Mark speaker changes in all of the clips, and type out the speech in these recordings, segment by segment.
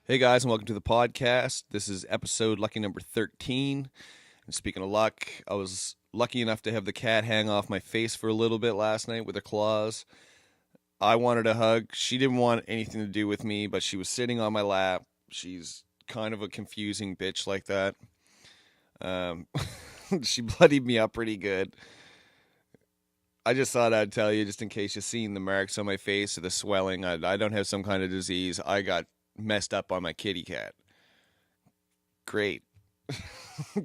Speaker 1: Hey guys, and welcome to the podcast. This is episode lucky number 13. And speaking of luck, I was lucky enough to have the cat hang off my face for a little bit last night with her claws. I wanted a hug. She didn't want anything to do with me, but she was sitting on my lap. She's kind of a confusing bitch like that. She bloodied me up pretty good. I just thought I'd tell you, just in case you've seen the marks on my face or the swelling. I don't have some kind of disease. I got messed up on my kitty cat. Great.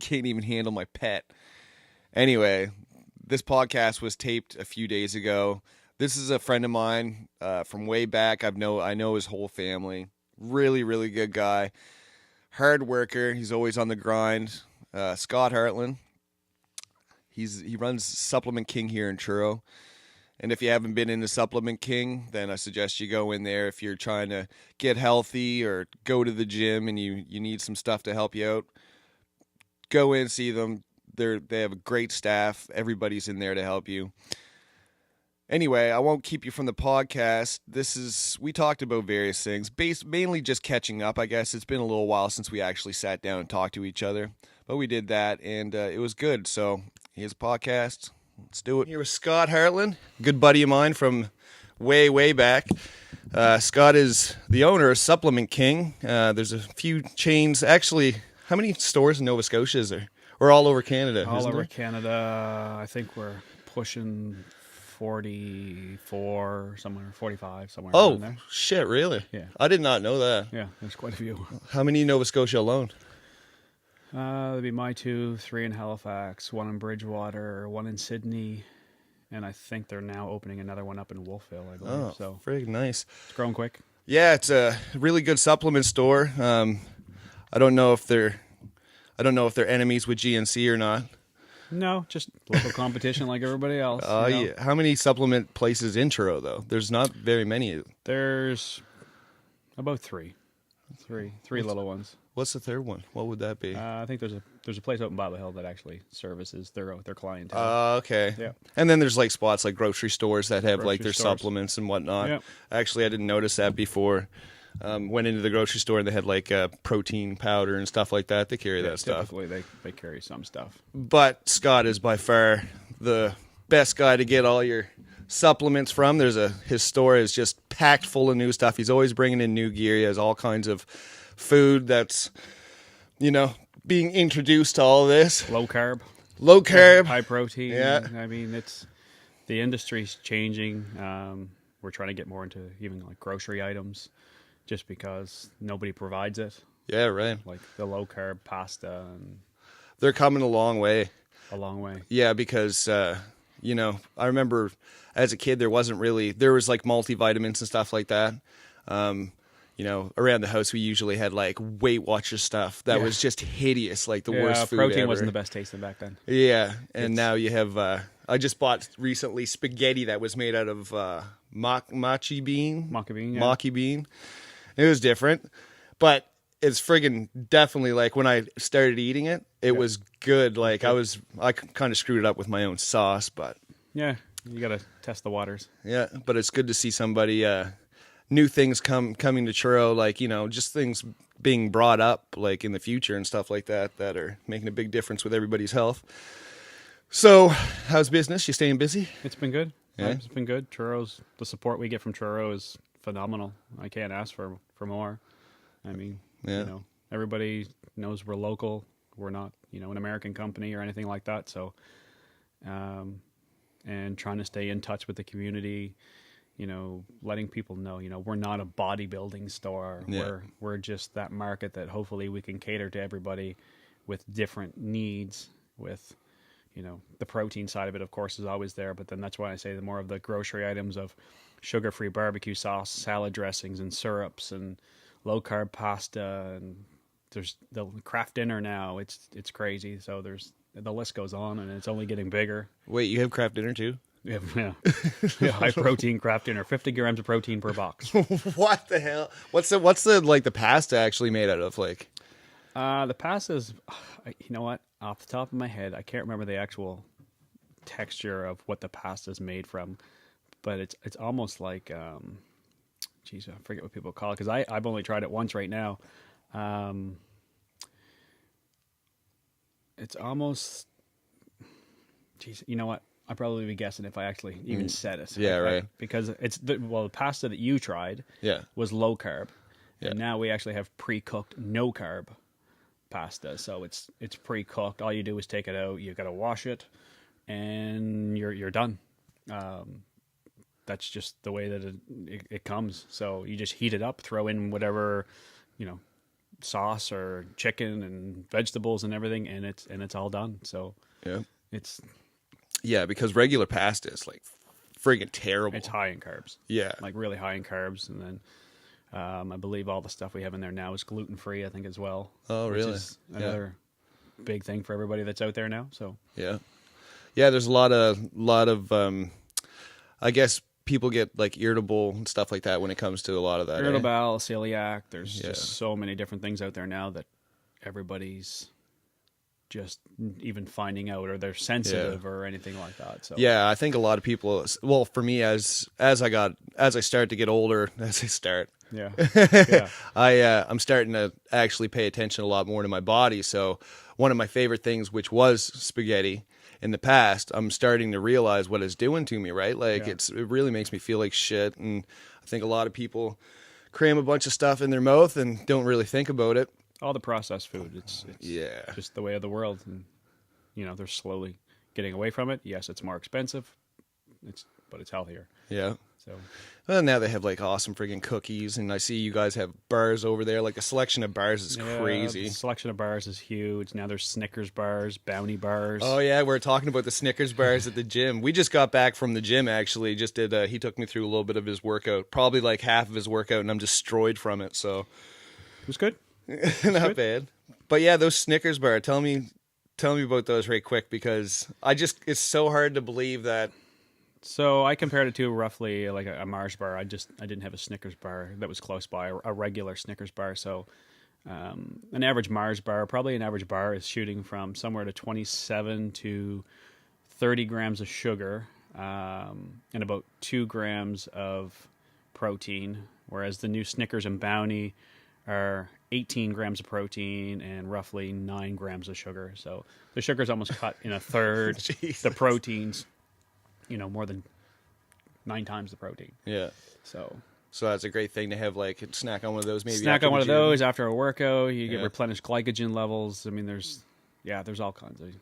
Speaker 1: Can't even handle my pet. Anyway, this podcast was taped a few days ago. This is a friend of mine from way back. I know his whole family. Really, really good guy. Hard worker. He's always on the grind. Scott Hartlen. He runs Supplement King here in Truro. And if you haven't been in the Supplement King, then I suggest you go in there if you're trying to get healthy or go to the gym and you need some stuff to help you out. Go in, see them. They have a great staff. Everybody's in there to help you. Anyway, I won't keep you from the podcast. We talked about various things, mainly just catching up, I guess. It's been a little while since we actually sat down and talked to each other. But we did that, and it was good. So here's a podcast. Let's do it. Here with Scott Hartlen, good buddy of mine from way, way back. Scott is the owner of Supplement King. There's a few chains. Actually, how many stores in Nova Scotia is there? Or all over Canada?
Speaker 2: All over Canada. I think we're pushing 44, somewhere 45, somewhere around there.
Speaker 1: Oh, shit, really?
Speaker 2: Yeah.
Speaker 1: I did not know that.
Speaker 2: Yeah, there's quite a few.
Speaker 1: How many in Nova Scotia alone?
Speaker 2: There'd be my two, 3 in Halifax, 1 in Bridgewater, 1 in Sydney, and I think they're now opening another one up in Wolfville, I believe.
Speaker 1: Oh,
Speaker 2: so
Speaker 1: frig, nice.
Speaker 2: it's growing quick.
Speaker 1: Yeah, it's a really good supplement store. I don't know if they're enemies with GNC or not.
Speaker 2: No, just local competition like everybody else.
Speaker 1: Yeah. How many supplement places in Truro, though? There's not very many.
Speaker 2: There's about three little ones.
Speaker 1: What's the third one? What would that be?
Speaker 2: I think there's a place out in Bible Hill that actually services their clientele.
Speaker 1: Okay.
Speaker 2: Yeah.
Speaker 1: And then there's like spots like grocery stores that have like their
Speaker 2: stores.
Speaker 1: supplements and whatnot.
Speaker 2: Yep.
Speaker 1: Actually, I didn't notice that before. Went into the grocery store and they had like protein powder and stuff like that. They carry that stuff.
Speaker 2: Typically, they carry some stuff.
Speaker 1: But Scott is by far the best guy to get all your supplements from. His store is just packed full of new stuff. He's always bringing in new gear. He has all kinds of food that's, being introduced to all this.
Speaker 2: Low carb, high protein.
Speaker 1: Yeah.
Speaker 2: I mean, the industry's changing. We're trying to get more into even like grocery items, just because nobody provides it.
Speaker 1: Yeah, right.
Speaker 2: Like the low carb pasta, and
Speaker 1: They're coming a long way.
Speaker 2: a long way.
Speaker 1: Yeah, because I remember as a kid there was like multivitamins and stuff like that. Around the house we usually had like Weight Watcher stuff that was just hideous, like the worst food
Speaker 2: protein
Speaker 1: ever.
Speaker 2: wasn't the best tasting back then.
Speaker 1: Yeah, and now you have. I just bought recently spaghetti that was made out of machi bean. Maki bean. It was different, but it's friggin' definitely like when I started eating it, it was good. Like I kind of screwed it up with my own sauce, but
Speaker 2: Yeah, you gotta test the waters.
Speaker 1: yeah. But it's good to see somebody. New things coming to Truro, like, just things being brought up like in the future and stuff like that are making a big difference with everybody's health. So, how's business? You staying busy?
Speaker 2: It's been good.
Speaker 1: Yeah.
Speaker 2: It's been good. The support we get from Truro is phenomenal. I can't ask for more. I mean,
Speaker 1: Yeah.
Speaker 2: Everybody knows we're local. We're not, an American company or anything like that. So, and trying to stay in touch with the community, letting people know, we're not a bodybuilding store.
Speaker 1: Yeah.
Speaker 2: We're just that market that hopefully we can cater to everybody with different needs. With, the protein side of it, of course, is always there. But then that's why I say the more of the grocery items of sugar-free barbecue sauce, salad dressings, and syrups, and low-carb pasta, and there's the craft dinner now. It's crazy. So the list goes on, and it's only getting bigger.
Speaker 1: Wait, you have craft dinner too?
Speaker 2: Yeah. High protein craft dinner, 50 grams of protein per box.
Speaker 1: What the hell? What's the pasta actually made out of? Like,
Speaker 2: the pasta's, you know what? Off the top of my head, I can't remember the actual texture of what the pasta's made from, but it's almost like geez, I forget what people call it, because I've only tried it once right now. It's almost, geez, you know what? I'd probably be guessing if I actually even said it.
Speaker 1: Yeah, right.
Speaker 2: Because the pasta that you tried was low carb.
Speaker 1: Yeah.
Speaker 2: And now we actually have pre-cooked no carb pasta. So it's pre-cooked. All you do is take it out. You've got to wash it, and you're done. That's just the way that it comes. So you just heat it up, throw in whatever, sauce or chicken and vegetables and everything, and it's all done. So it's
Speaker 1: because regular pasta is like friggin' terrible.
Speaker 2: It's high in carbs.
Speaker 1: Yeah,
Speaker 2: like really high in carbs, and then I believe all the stuff we have in there now is gluten free. I think as well.
Speaker 1: Oh, really?
Speaker 2: Which is another big thing for everybody that's out there now. So
Speaker 1: yeah. There's a lot of I guess people get like irritable and stuff like that when it comes to a lot of that.
Speaker 2: Irritable bowel, celiac. There's just so many different things out there now that everybody's just even finding out, or they're sensitive or anything like that. So
Speaker 1: I think a lot of people. Well, for me, as I start to get older, I'm starting to actually pay attention a lot more to my body. So one of my favorite things, which was spaghetti in the past, I'm starting to realize what it's doing to me, right? Like it really makes me feel like shit. And I think a lot of people cram a bunch of stuff in their mouth and don't really think about it.
Speaker 2: All the processed food, it's just the way of the world. And, they're slowly getting away from it. Yes, it's more expensive, but it's healthier.
Speaker 1: Yeah.
Speaker 2: So,
Speaker 1: well, now they have like awesome friggin' cookies, and I see you guys have bars over there. Like the selection of bars is crazy.
Speaker 2: The selection of bars is huge. Now there's Snickers bars, Bounty bars.
Speaker 1: Oh yeah, we're talking about the Snickers bars at the gym. We just got back from the gym actually. Just did. He took me through a little bit of his workout, probably like half of his workout, and I'm destroyed from it. So
Speaker 2: it was good.
Speaker 1: Not bad. But yeah, those Snickers bar. Tell me about those right quick, because it's so hard to believe that.
Speaker 2: So I compared it to roughly like a Mars bar. I didn't have a Snickers bar that was close by, a regular Snickers bar. So an average Mars bar, probably an average bar, is shooting from somewhere to 27 to 30 grams of sugar and about 2 grams of protein, whereas the new Snickers and Bounty are 18 grams of protein and roughly 9 grams of sugar. So the sugar's almost cut in a third. The protein's, more than 9 times the protein. Yeah. So
Speaker 1: that's a great thing to have, like, snack on one of those. Maybe
Speaker 2: snack on one of those after a workout. You get replenished glycogen levels. I mean, there's all kinds of,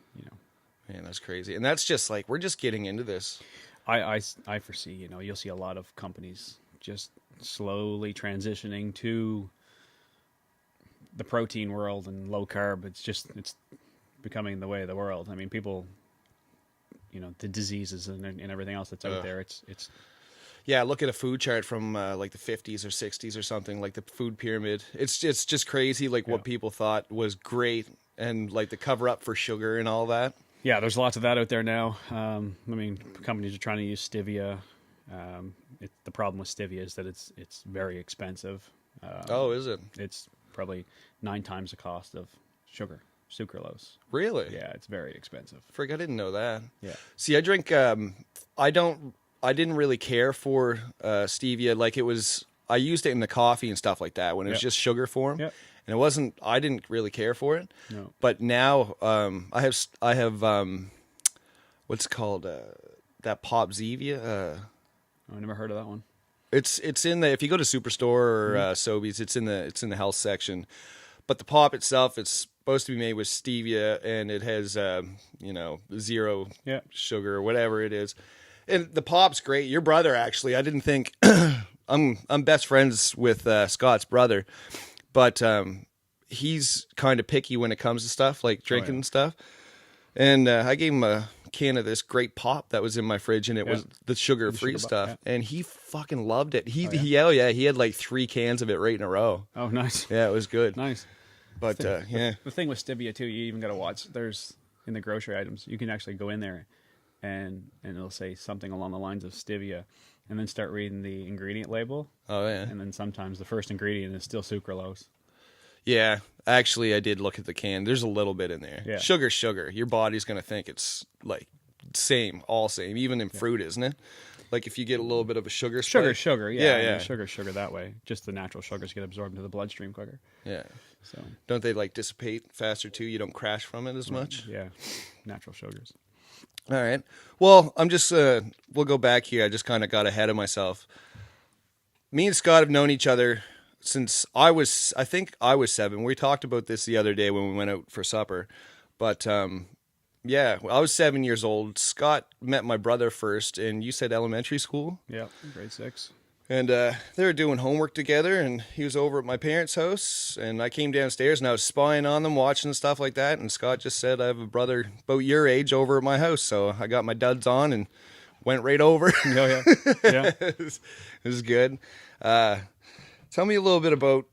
Speaker 1: Man, that's crazy. And that's just like, we're just getting into this.
Speaker 2: I foresee, you'll see a lot of companies just slowly transitioning to the protein world and low carb. It's becoming the way of the world. I mean, people, the diseases and everything else that's out there. It's
Speaker 1: yeah. Look at a food chart from like the 50s or 60s or something, like the food pyramid. It's just crazy, like what people thought was great, and like the cover up for sugar and all that.
Speaker 2: Yeah, there's lots of that out there now. I mean, companies are trying to use stevia. The problem with stevia is that it's very expensive.
Speaker 1: Is it?
Speaker 2: It's probably 9 times the cost of sucralose.
Speaker 1: Really?
Speaker 2: Yeah, it's very expensive.
Speaker 1: Frig, I didn't know that.
Speaker 2: Yeah.
Speaker 1: See, I drink. I didn't really care for stevia. Like I used it in the coffee and stuff like that when it was just sugar form. Yep. And it wasn't. I didn't really care for it.
Speaker 2: No.
Speaker 1: But now I have what's it called that Pop Zevia.
Speaker 2: I never heard of that one.
Speaker 1: It's in the, if you go to Superstore or Sobeys, it's in the health section. But the pop itself, it's supposed to be made with stevia, and it has zero sugar or whatever it is. And the pop's great. Your brother, actually, I didn't think I'm best friends with Scott's brother, but he's kind of picky when it comes to stuff like drinking and stuff. And I gave him a can of this great pop that was in my fridge, and it was the sugar-free stuff, and he fucking loved it. He had like 3 cans of it right in a row.
Speaker 2: Oh, nice.
Speaker 1: Yeah, it was good.
Speaker 2: Nice.
Speaker 1: But
Speaker 2: the thing with stevia too, you even got to watch. There's in the grocery items, you can actually go in there, and it'll say something along the lines of stevia, and then start reading the ingredient label.
Speaker 1: Oh yeah.
Speaker 2: And then sometimes the first ingredient is still sucralose.
Speaker 1: Yeah, actually, I did look at the can. There's a little bit in there.
Speaker 2: Yeah.
Speaker 1: Sugar. Your body's gonna think it's like all same, even in fruit, isn't it? Like if you get a little bit of a sugar spike.
Speaker 2: Sugar, yeah.
Speaker 1: Yeah,
Speaker 2: I mean,
Speaker 1: yeah.
Speaker 2: sugar that way. Just the natural sugars get absorbed into the bloodstream quicker.
Speaker 1: Yeah.
Speaker 2: So
Speaker 1: Don't they like dissipate faster too? You don't crash from it as much?
Speaker 2: yeah, natural sugars.
Speaker 1: All right. Well, I'm just, we'll go back here. I just kind of got ahead of myself. Me and Scott have known each other since I think I was 7. We talked about this the other day when we went out for supper. But, yeah, I was 7 years old. Scott met my brother first, and you said elementary school?
Speaker 2: Yeah, grade 6.
Speaker 1: And they were doing homework together, and he was over at my parents' house, and I came downstairs, and I was spying on them, watching stuff like that, and Scott just said, I have a brother about your age over at my house, so I got my duds on and went right over.
Speaker 2: Oh, yeah. Yeah.
Speaker 1: It was good. Tell me a little bit about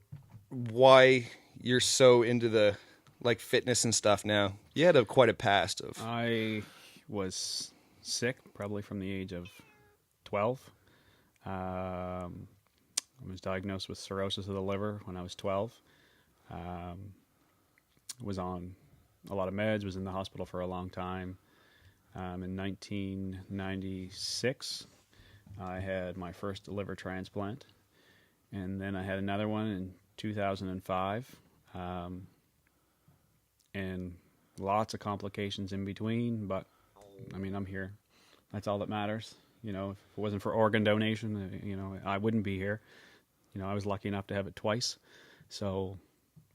Speaker 1: why you're so into the like fitness and stuff now. You had quite a past of.
Speaker 2: I was sick probably from the age of 12. I was diagnosed with cirrhosis of the liver when I was 12. Was on a lot of meds, was in the hospital for a long time. In 1996, I had my first liver transplant, and then I had another one in 2005, and lots of complications in between, but I mean, I'm here. That's all that matters. You know, if it wasn't for organ donation, you know, I wouldn't be here. You know, I was lucky enough to have it twice. So,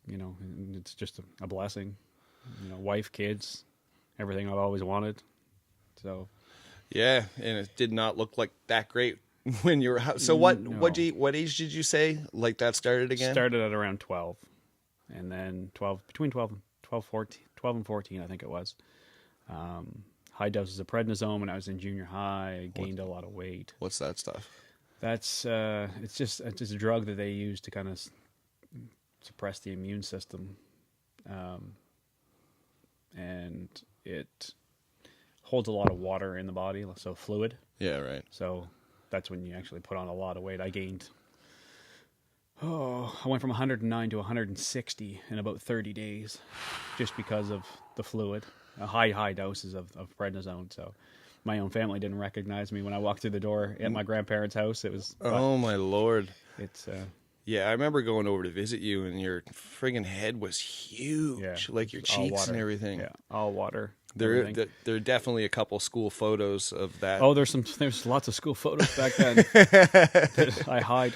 Speaker 2: you know, it's just a blessing. You know, wife, kids, everything I've always wanted. So,
Speaker 1: Yeah, and it did not look like that great when you were. So what age did you say like that started again?
Speaker 2: Started at around 12, and then between 12 and 14, I think it was. High doses of prednisone when I was in junior high. I gained a lot of weight.
Speaker 1: What's that stuff?
Speaker 2: That's it's just a drug that they use to kind of suppress the immune system, and it holds a lot of water in the body, so fluid.
Speaker 1: Yeah, right.
Speaker 2: So that's when you actually put on a lot of weight. I went from 109 to 160 in about 30 days, just because of the fluid. High doses of prednisone. So my own family didn't recognize me when I walked through the door at my grandparents' house. It was
Speaker 1: oh my Lord.
Speaker 2: It's
Speaker 1: yeah, I remember going over to visit you, and your friggin' head was huge, like your cheeks and everything.
Speaker 2: Yeah, all water.
Speaker 1: There are definitely a couple school photos of that.
Speaker 2: Oh, there's lots of school photos back then that I hide.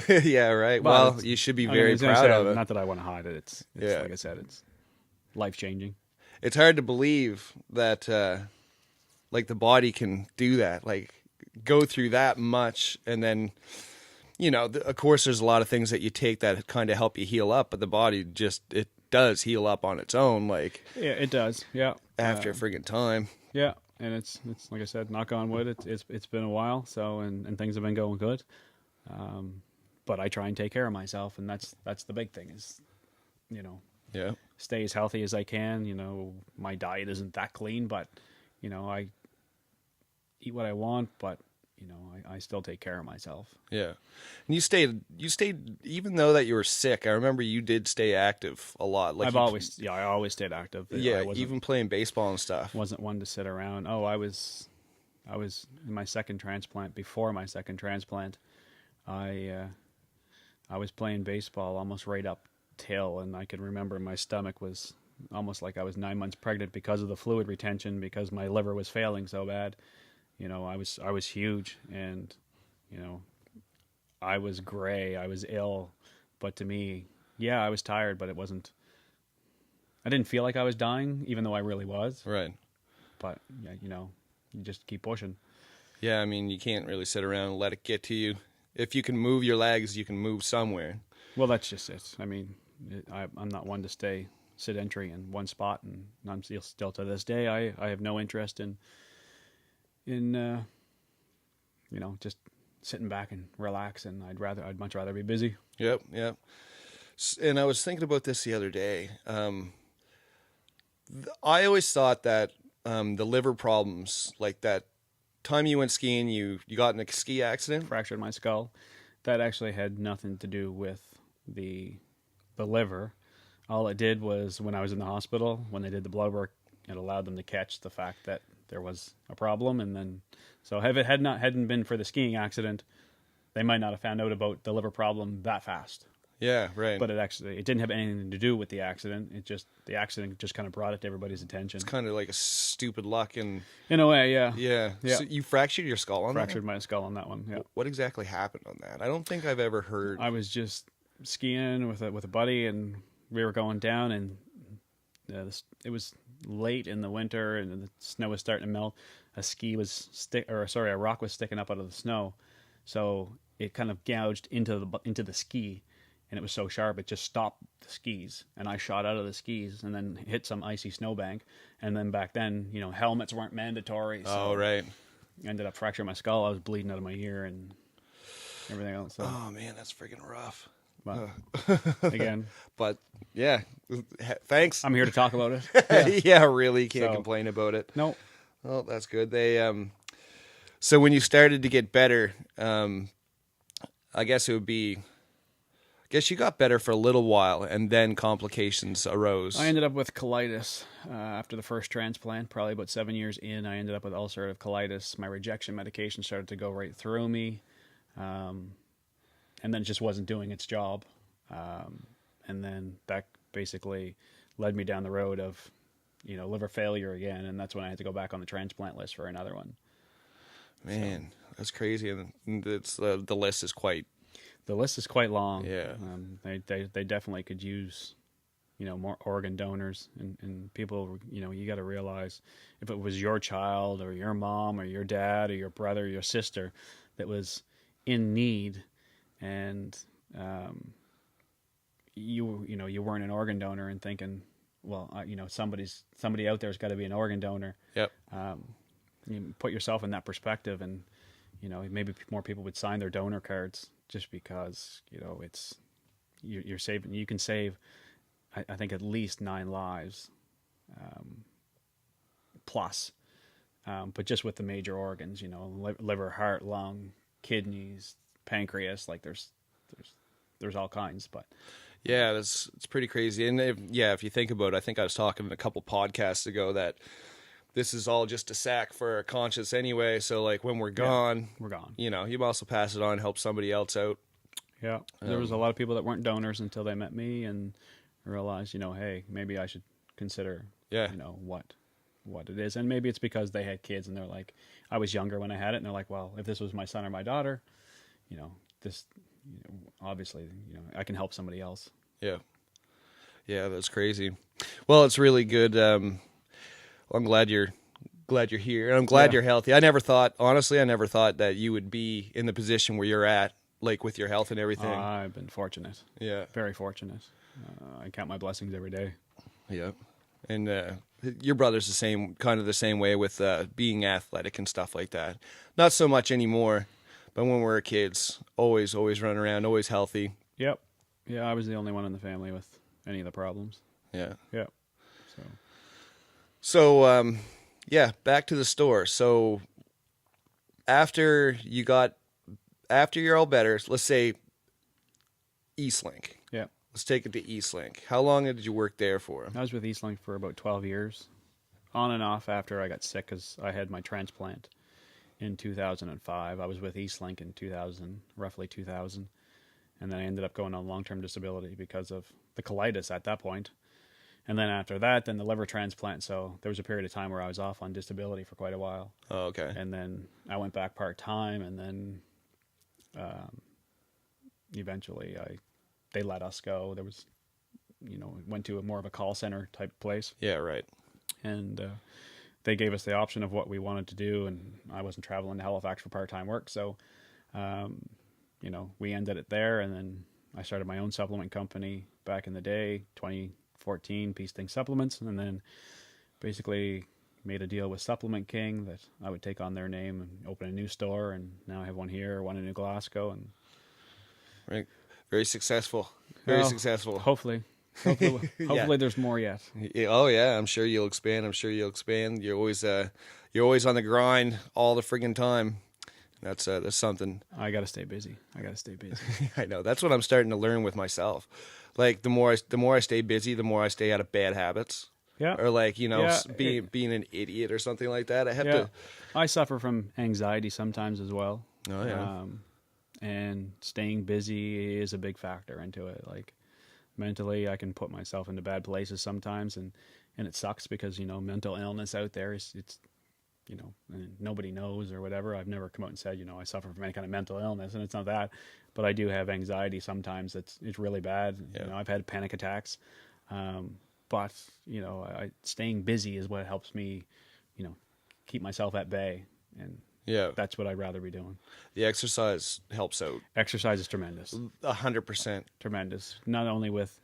Speaker 1: Yeah, right. Well, you should be very proud of it.
Speaker 2: Not that I want to hide it. It's like I said, it's life changing.
Speaker 1: It's hard to believe that like the body can do that, like go through that much, and then you know, of course, there's a lot of things that you take that kind of help you heal up, but the body it does heal up on its own, like
Speaker 2: yeah, it does, yeah.
Speaker 1: After a friggin' time,
Speaker 2: yeah, and it's like I said, knock on wood, it's been a while, so and things have been going good, but I try and take care of myself, and that's the big thing is, you know, stay as healthy as I can. You know, my diet isn't that clean, but you know, I eat what I want, but you know, I still take care of myself. Yeah.
Speaker 1: And you stayed even though that you were sick. I remember you did stay active a lot. Like
Speaker 2: I always stayed active.
Speaker 1: Yeah, even playing baseball and stuff.
Speaker 2: Wasn't one to sit around. Oh, I was in my second transplant. Before my second transplant, I was playing baseball almost right up till, and I could remember my stomach was almost like I was 9 months pregnant because of the fluid retention, because my liver was failing so bad. You know, I was huge, and you know, I was gray, I was ill, but to me, yeah, I was tired, but it wasn't. I didn't feel like I was dying, even though I really was.
Speaker 1: Right.
Speaker 2: But yeah, you know, you just keep pushing.
Speaker 1: Yeah, I mean, you can't really sit around and let it get to you. If you can move your legs, you can move somewhere. Well,
Speaker 2: that's just it. I mean, I'm not one to stay sedentary in one spot, and I'm still to this day, I have no interest in you know, just sitting back and relax, and I'd much rather be busy.
Speaker 1: Yep. And I was thinking about this the other day. I always thought that the liver problems, like that time you went skiing, you got in a ski accident,
Speaker 2: fractured my skull. That actually had nothing to do with the liver. All it did was when I was in the hospital, when they did the blood work, it allowed them to catch the fact that there was a problem. And then, so if it hadn't been for the skiing accident, they might not have found out about the liver problem that fast.
Speaker 1: Yeah, right.
Speaker 2: But it didn't have anything to do with the accident. The accident just kind of brought it to everybody's attention.
Speaker 1: It's kind of like a stupid luck, and
Speaker 2: in a way, yeah.
Speaker 1: Yeah.
Speaker 2: Yeah.
Speaker 1: So you fractured your skull on
Speaker 2: Fractured my skull on that one. Yeah.
Speaker 1: What exactly happened on that? I don't think I've ever heard.
Speaker 2: I was just skiing with a buddy, and we were going down, and it was late in the winter, and the snow was starting to melt. A rock was sticking up out of the snow, so it kind of gouged into the ski, and it was so sharp it just stopped the skis. And I shot out of the skis and then hit some icy snowbank. And then back then, helmets weren't mandatory. So
Speaker 1: right.
Speaker 2: I ended up fracturing my skull. I was bleeding out of my ear and everything else. So.
Speaker 1: Oh man, that's freaking rough.
Speaker 2: But again,
Speaker 1: but yeah, thanks.
Speaker 2: I'm here to talk about it.
Speaker 1: Yeah, really can't complain about it.
Speaker 2: No.
Speaker 1: Well, that's good. So when you started to get better, I guess you got better for a little while, and then complications arose.
Speaker 2: I ended up with colitis after the first transplant. Probably about 7 years in, I ended up with ulcerative colitis. My rejection medication started to go right through me. And then it just wasn't doing its job. And then that basically led me down the road of, liver failure again. And that's when I had to go back on the transplant list for another one.
Speaker 1: Man, that's crazy. And it's, the list is quite...
Speaker 2: The list is quite long.
Speaker 1: Yeah.
Speaker 2: They definitely could use, more organ donors. And people, you got to realize if it was your child or your mom or your dad or your brother or your sister that was in need, and you weren't an organ donor and thinking, well, somebody out there's got to be an organ donor.
Speaker 1: Yep.
Speaker 2: You put yourself in that perspective, and maybe more people would sign their donor cards just because it's you're saving. You can save, I think, at least 9 lives, plus. But just with the major organs, liver, heart, lung, kidneys, pancreas, like there's all kinds. But
Speaker 1: yeah, it's pretty crazy. And if you think about it, I think I was talking a couple podcasts ago that this is all just a sack for our conscience anyway. So like when we're gone,
Speaker 2: we're gone.
Speaker 1: You also pass it on, help somebody else out.
Speaker 2: Yeah, there was a lot of people that weren't donors until they met me and realized, hey, maybe I should consider, what it is. And maybe it's because they had kids and they're like, I was younger when I had it, and they're like, well, if this was my son or my daughter, this, obviously, I can help somebody else.
Speaker 1: Yeah. Yeah, that's crazy. Well, it's really good. I'm glad you're here, and I'm glad you're healthy. I never thought that you would be in the position where you're at, like with your health and everything.
Speaker 2: I've been fortunate.
Speaker 1: Yeah.
Speaker 2: Very fortunate. I count my blessings every day.
Speaker 1: Yeah. And your brother's the same way with being athletic and stuff like that. Not so much anymore, but when we were kids, always running around, always healthy.
Speaker 2: Yep. Yeah, I was the only one in the family with any of the problems.
Speaker 1: Yeah.
Speaker 2: Yeah.
Speaker 1: So, back to the store. So after you're all better, let's say Eastlink.
Speaker 2: Yeah.
Speaker 1: Let's take it to Eastlink. How long did you work there for?
Speaker 2: I was with Eastlink for about 12 years, on and off after I got sick because I had my transplant in 2005. I was with Eastlink in roughly 2000. And then I ended up going on long-term disability because of the colitis at that point. And then after that, then the liver transplant. So there was a period of time where I was off on disability for quite a while.
Speaker 1: Oh, okay.
Speaker 2: And then I went back part-time, and then eventually they let us go. There was, went to more of a call center type place.
Speaker 1: Yeah, right.
Speaker 2: And they gave us the option of what we wanted to do, and I wasn't traveling to Halifax for part-time work. So, we ended it there, and then I started my own supplement company back in the day, 2014, Peace Thing Supplements, and then basically made a deal with Supplement King that I would take on their name and open a new store, and now I have one here, one in New Glasgow, and
Speaker 1: right. Very successful. Very successful.
Speaker 2: Hopefully there's more yet.
Speaker 1: Yeah, oh yeah, I'm sure you'll expand. You're always on the grind all the friggin' time. That's something.
Speaker 2: I gotta stay busy.
Speaker 1: I know. That's what I'm starting to learn with myself. Like the more I stay busy, the more I stay out of bad habits.
Speaker 2: Yeah.
Speaker 1: or like, you know,
Speaker 2: Yeah,
Speaker 1: being an idiot or something like that. I have
Speaker 2: yeah.
Speaker 1: to.
Speaker 2: I suffer from anxiety sometimes as well.
Speaker 1: Oh yeah.
Speaker 2: And staying busy is a big factor into it. Like mentally, I can put myself into bad places sometimes, and it sucks because, you know, mental illness out there is, it's, you know, and nobody knows or whatever. I've never come out and said, you know, I suffer from any kind of mental illness, and it's not that, but I do have anxiety sometimes. It's really bad.
Speaker 1: Yeah.
Speaker 2: You know, I've had panic attacks, but you know, staying busy is what helps me, you know, keep myself at bay, and
Speaker 1: Yeah.
Speaker 2: that's what I'd rather be doing.
Speaker 1: The exercise helps out
Speaker 2: Exercise is tremendous.
Speaker 1: 100%.
Speaker 2: Tremendous. Not only with,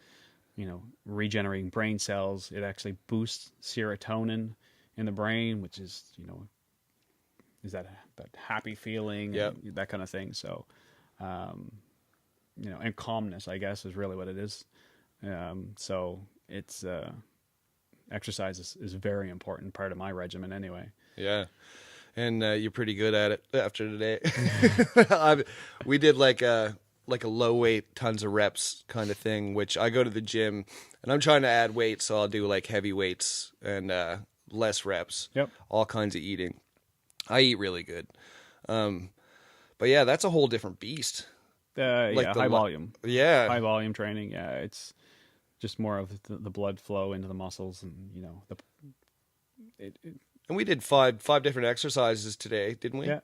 Speaker 2: you know, regenerating brain cells, it actually boosts serotonin in the brain, which is, you know, is that happy feeling,
Speaker 1: Yep.
Speaker 2: and that kind of thing. So, you know, and calmness, I guess, is really what it is. So it's exercise is a very important part of my regimen anyway.
Speaker 1: Yeah. And you're pretty good at it after today. We did like a low weight, tons of reps kind of thing, which I go to the gym and I'm trying to add weight. So I'll do like heavy weights and less reps,
Speaker 2: Yep.
Speaker 1: all kinds of eating. I eat really good. But yeah, that's a whole different beast.
Speaker 2: Yeah, high volume.
Speaker 1: Yeah.
Speaker 2: High volume training. Yeah, it's just more of the blood flow into the muscles, and, you know,
Speaker 1: And we did five different exercises today, didn't we?
Speaker 2: yeah,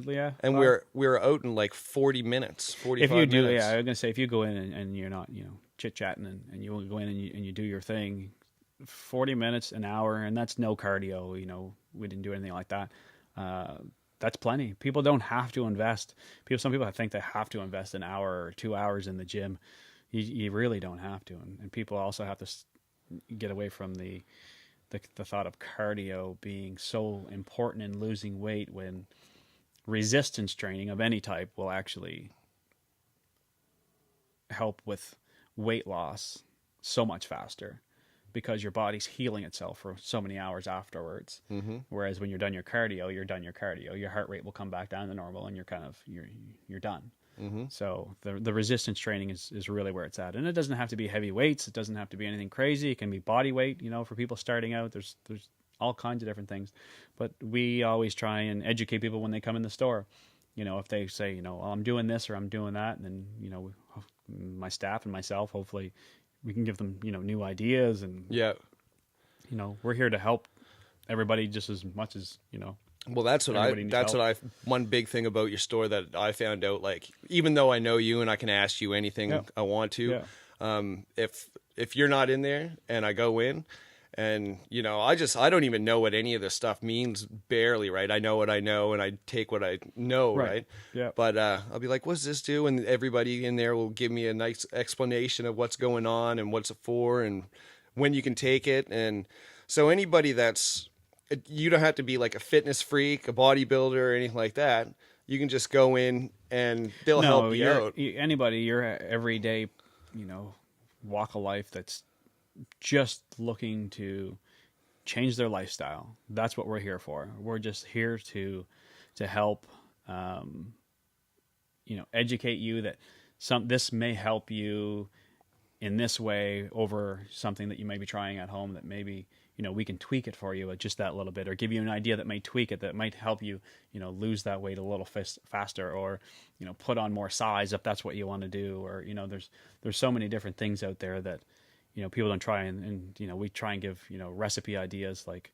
Speaker 2: yeah.
Speaker 1: And we were out in like 40 minutes, 45
Speaker 2: If you do,
Speaker 1: minutes.
Speaker 2: yeah, I was gonna say, if you go in and you're not, you know, chit chatting, and you go in and you do your thing, 40 minutes, an hour, and that's no cardio. You know, we didn't do anything like that. That's plenty. People don't have to invest. Some people think they have to invest an hour or 2 hours in the gym. You really don't have to, and people also have to get away from the thought of cardio being so important in losing weight, when resistance training of any type will actually help with weight loss so much faster, because your body's healing itself for so many hours afterwards.
Speaker 1: Mm-hmm.
Speaker 2: Whereas when you're done your cardio, your heart rate will come back down to normal, and you're done.
Speaker 1: Mm-hmm.
Speaker 2: So the resistance training is really where it's at. And it doesn't have to be heavy weights. It doesn't have to be anything crazy. It can be body weight, you know, for people starting out. There's all kinds of different things. But we always try and educate people when they come in the store. You know, if they say, you know, well, I'm doing this or I'm doing that, and then, you know, my staff and myself, hopefully we can give them, you know, new ideas. And,
Speaker 1: Yeah.
Speaker 2: you know, we're here to help everybody just as much as, you know.
Speaker 1: Well, one big thing about your store that I found out, like, even though I know you and I can ask you anything I want to, if you're not in there and I go in and, you know, I don't even know what any of this stuff means, barely, right? I know what I know and I take what I know, right?
Speaker 2: Yeah.
Speaker 1: But I'll be like, what's this do? And everybody in there will give me a nice explanation of what's going on and what's it for and when you can take it. And so anybody you don't have to be like a fitness freak, a bodybuilder, or anything like that. You can just go in and they'll help you out.
Speaker 2: Anybody, your everyday, you know, walk of life that's just looking to change their lifestyle. That's what we're here for. We're just here to help, you know, educate you that this may help you in this way over something that you may be trying at home, that maybe, you know, we can tweak it for you just that little bit, or give you an idea that may tweak it, that might help you, you know, lose that weight a little faster, or, you know, put on more size if that's what you want to do. Or, you know, there's so many different things out there that, you know, people don't try, and, you know, we try and give, you know, recipe ideas like,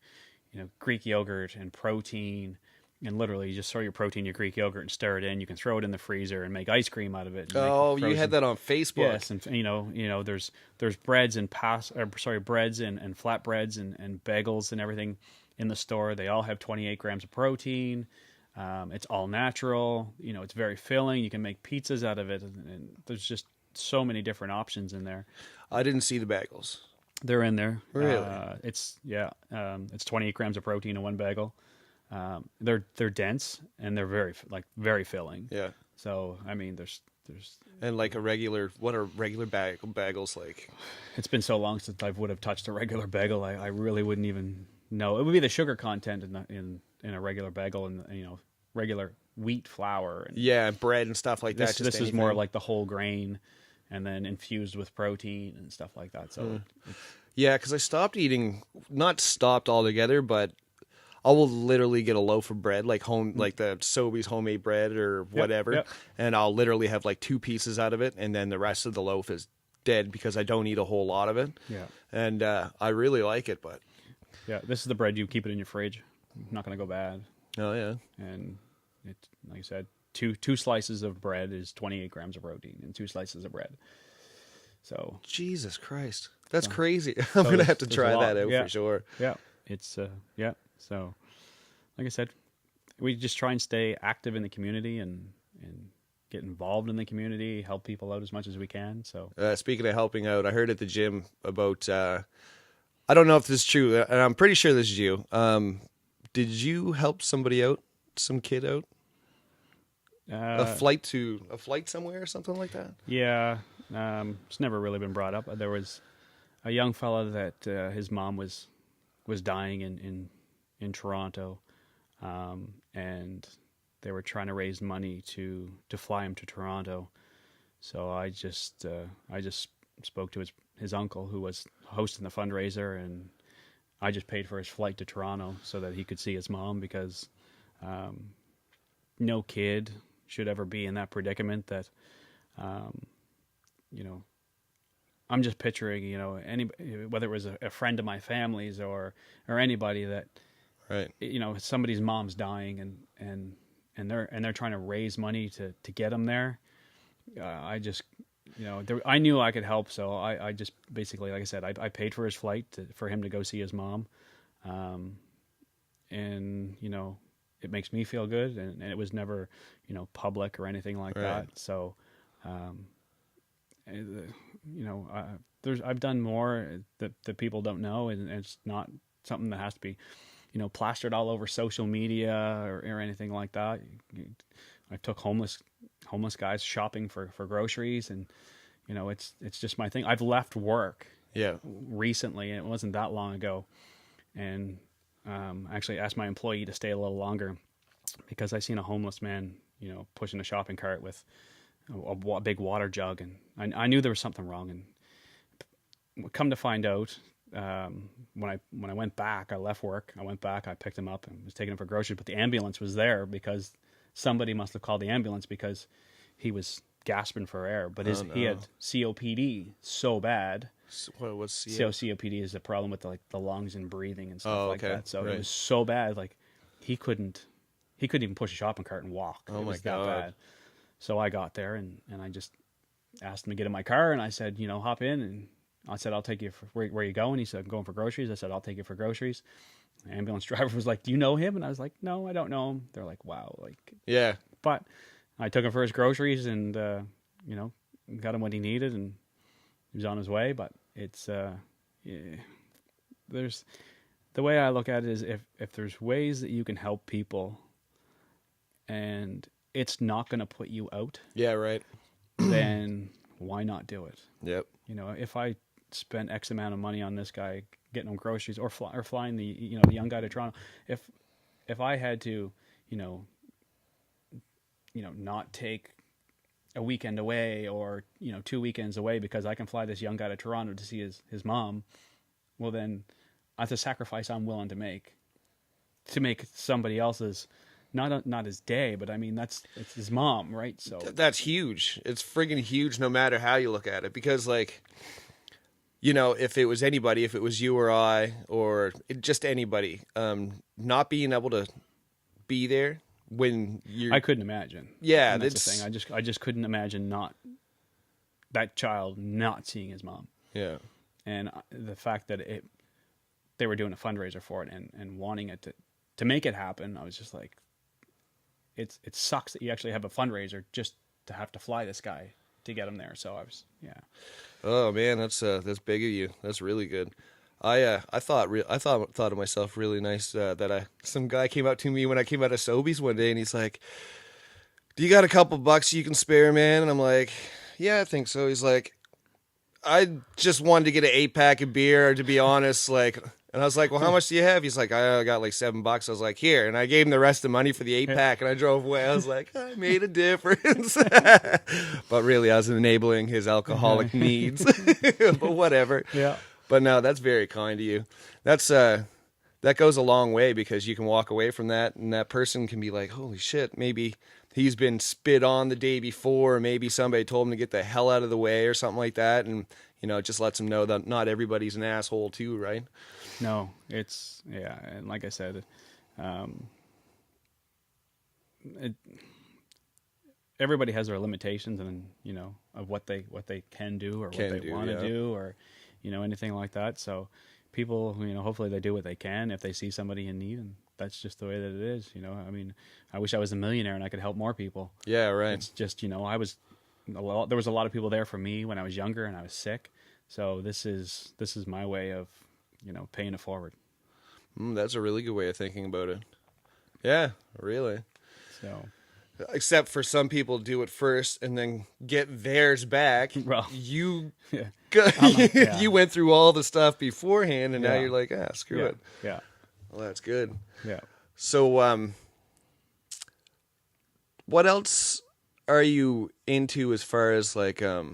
Speaker 2: you know, Greek yogurt and protein. And literally, you just throw your protein, your Greek yogurt, and stir it in. You can throw it in the freezer and make ice cream out of it.
Speaker 1: Oh, you had that on Facebook.
Speaker 2: Yes, and you know, there's breads and breads and flatbreads and bagels and everything in the store. They all have 28 grams of protein. It's all natural. You know, it's very filling. You can make pizzas out of it, and there's just so many different options in there.
Speaker 1: I didn't see the bagels.
Speaker 2: They're in there.
Speaker 1: Really?
Speaker 2: It's 28 grams of protein in one bagel. They're dense, and they're very filling.
Speaker 1: Yeah.
Speaker 2: So I mean, there's
Speaker 1: and like what are regular bagels like?
Speaker 2: It's been so long since I would have touched a regular bagel. I really wouldn't even know. It would be the sugar content in a regular bagel, and, you know, regular wheat flour. And
Speaker 1: bread and stuff like that.
Speaker 2: This is more like the whole grain, and then infused with protein and stuff like that. So
Speaker 1: Yeah, because I stopped eating, not stopped altogether, but I will literally get a loaf of bread, like like the Sobeys homemade bread or whatever,
Speaker 2: yep.
Speaker 1: and I'll literally have like 2 pieces out of it, and then the rest of the loaf is dead because I don't eat a whole lot of it.
Speaker 2: Yeah.
Speaker 1: And I really like it, but
Speaker 2: Yeah, this is the bread you keep it in your fridge. Not going to go bad.
Speaker 1: oh yeah,
Speaker 2: And it, like I said, two slices of bread is 28 grams of protein in 2 slices of bread. So
Speaker 1: Jesus Christ, that's crazy. I'm gonna have to
Speaker 2: there's
Speaker 1: try
Speaker 2: a lot.
Speaker 1: that out
Speaker 2: Yeah.
Speaker 1: for sure.
Speaker 2: yeah, it's yeah. So, like I said, we just try and stay active in the community and get involved in the community, help people out as much as we can. So,
Speaker 1: Speaking of helping out, I heard at the gym about. I don't know if this is true, and I'm pretty sure this is you. Did you help somebody out, some kid out? A flight somewhere or something like that?
Speaker 2: yeah, it's never really been brought up. There was a young fella that his mom was dying in Toronto, and they were trying to raise money to fly him to Toronto. So I just spoke to his uncle who was hosting the fundraiser, and I just paid for his flight to Toronto so that he could see his mom, because no kid should ever be in that predicament that, you know, I'm just picturing, you know, whether it was a friend of my family's or anybody that,
Speaker 1: Right.
Speaker 2: you know, somebody's mom's dying and they're trying to raise money to get them there. I just, you know, I knew I could help, so I just basically, like I said, I paid for his flight for him to go see his mom, and you know, it makes me feel good, and it was never, you know, public or anything like that. So, you know, I've done more that people don't know, and it's not something that has to be, you know, plastered all over social media or anything like that. I took homeless guys shopping for groceries, and you know, it's just my thing. I've left work recently, and it wasn't that long ago, and actually asked my employee to stay a little longer because I seen a homeless man, you know, pushing a shopping cart with a big water jug, and I knew there was something wrong. And come to find out, when I went back, I left work, I went back, I picked him up and was taking him for groceries, but the ambulance was there because somebody must have called the ambulance because he was gasping for air. But he had COPD so bad.
Speaker 1: What was
Speaker 2: COPD is a problem with the lungs and breathing and stuff like that. So it was so bad, like he couldn't even push a shopping cart and walk.
Speaker 1: Oh
Speaker 2: it
Speaker 1: my
Speaker 2: was
Speaker 1: God.
Speaker 2: that bad. So I got there and I just asked him to get in my car, and I said, you know, hop in, and I said, I'll take you for where you going? He said, I'm going for groceries. I said, I'll take you for groceries. The ambulance driver was like, do you know him? And I was like, no, I don't know him. They're like, wow. Like,
Speaker 1: Yeah.
Speaker 2: but I took him for his groceries and, you know, got him what he needed, and he was on his way. But it's, there's, the way I look at it is if there's ways that you can help people and it's not going to put you out,
Speaker 1: Yeah, right.
Speaker 2: then why not do it?
Speaker 1: Yep.
Speaker 2: You know, if I spent X amount of money on this guy getting him groceries or flying the young guy to Toronto, if I had to, you know, not take a weekend away or, you know, 2 weekends away because I can fly this young guy to Toronto to see his mom, well then that's a sacrifice I'm willing to make somebody else's not his day, but I mean it's his mom, right? So
Speaker 1: that's huge. It's friggin' huge no matter how you look at it, because like, you know, if it was anybody, if it was you or I or just anybody, not being able to be there when you,
Speaker 2: I couldn't imagine.
Speaker 1: Yeah,
Speaker 2: and that's the thing. I just couldn't imagine that child not seeing his mom.
Speaker 1: Yeah,
Speaker 2: and the fact that they were doing a fundraiser for it and wanting it to make it happen, I was just like, it sucks that you actually have a fundraiser just to have to fly this guy to get him there. So I was, yeah.
Speaker 1: Oh man, that's big of you. That's really good. I thought of myself really nice that some guy came up to me when I came out of Sobeys one day, and he's like, "Do you got a couple bucks you can spare, man?" And I'm like, "Yeah, I think so." He's like, "I just wanted to get an 8-pack of beer, to be honest." Like, and I was like, "Well, how much do you have?" He's like, "I got like $7." I was like, "Here," and I gave him the rest of the money for the 8-pack, and I drove away. I was like, I made a difference. But really, I was enabling his alcoholic needs. But whatever.
Speaker 2: Yeah.
Speaker 1: But no, that's very kind of you. That's that goes a long way, because you can walk away from that, and that person can be like, holy shit, maybe he's been spit on the day before, or maybe somebody told him to get the hell out of the way or something like that, and it just lets them know that not everybody's an asshole too, right?
Speaker 2: No, it's, yeah, and like I said, everybody has their limitations, and of what they can do, or what they want to do, or anything like that. So people, hopefully they do what they can if they see somebody in need, and that's just the way that it is. I mean, I wish I was a millionaire and I could help more people.
Speaker 1: Yeah, right.
Speaker 2: It's just, there was a lot of people there for me when I was younger and I was sick. So this is my way of, paying it forward.
Speaker 1: That's a really good way of thinking about it. Yeah, really.
Speaker 2: So,
Speaker 1: except for some people do it first and then get theirs back.
Speaker 2: Well,
Speaker 1: you
Speaker 2: yeah.
Speaker 1: you went through all the stuff beforehand, and now you're like, screw it.
Speaker 2: Yeah.
Speaker 1: Well, that's good.
Speaker 2: Yeah.
Speaker 1: So, what else are you into as far as like, I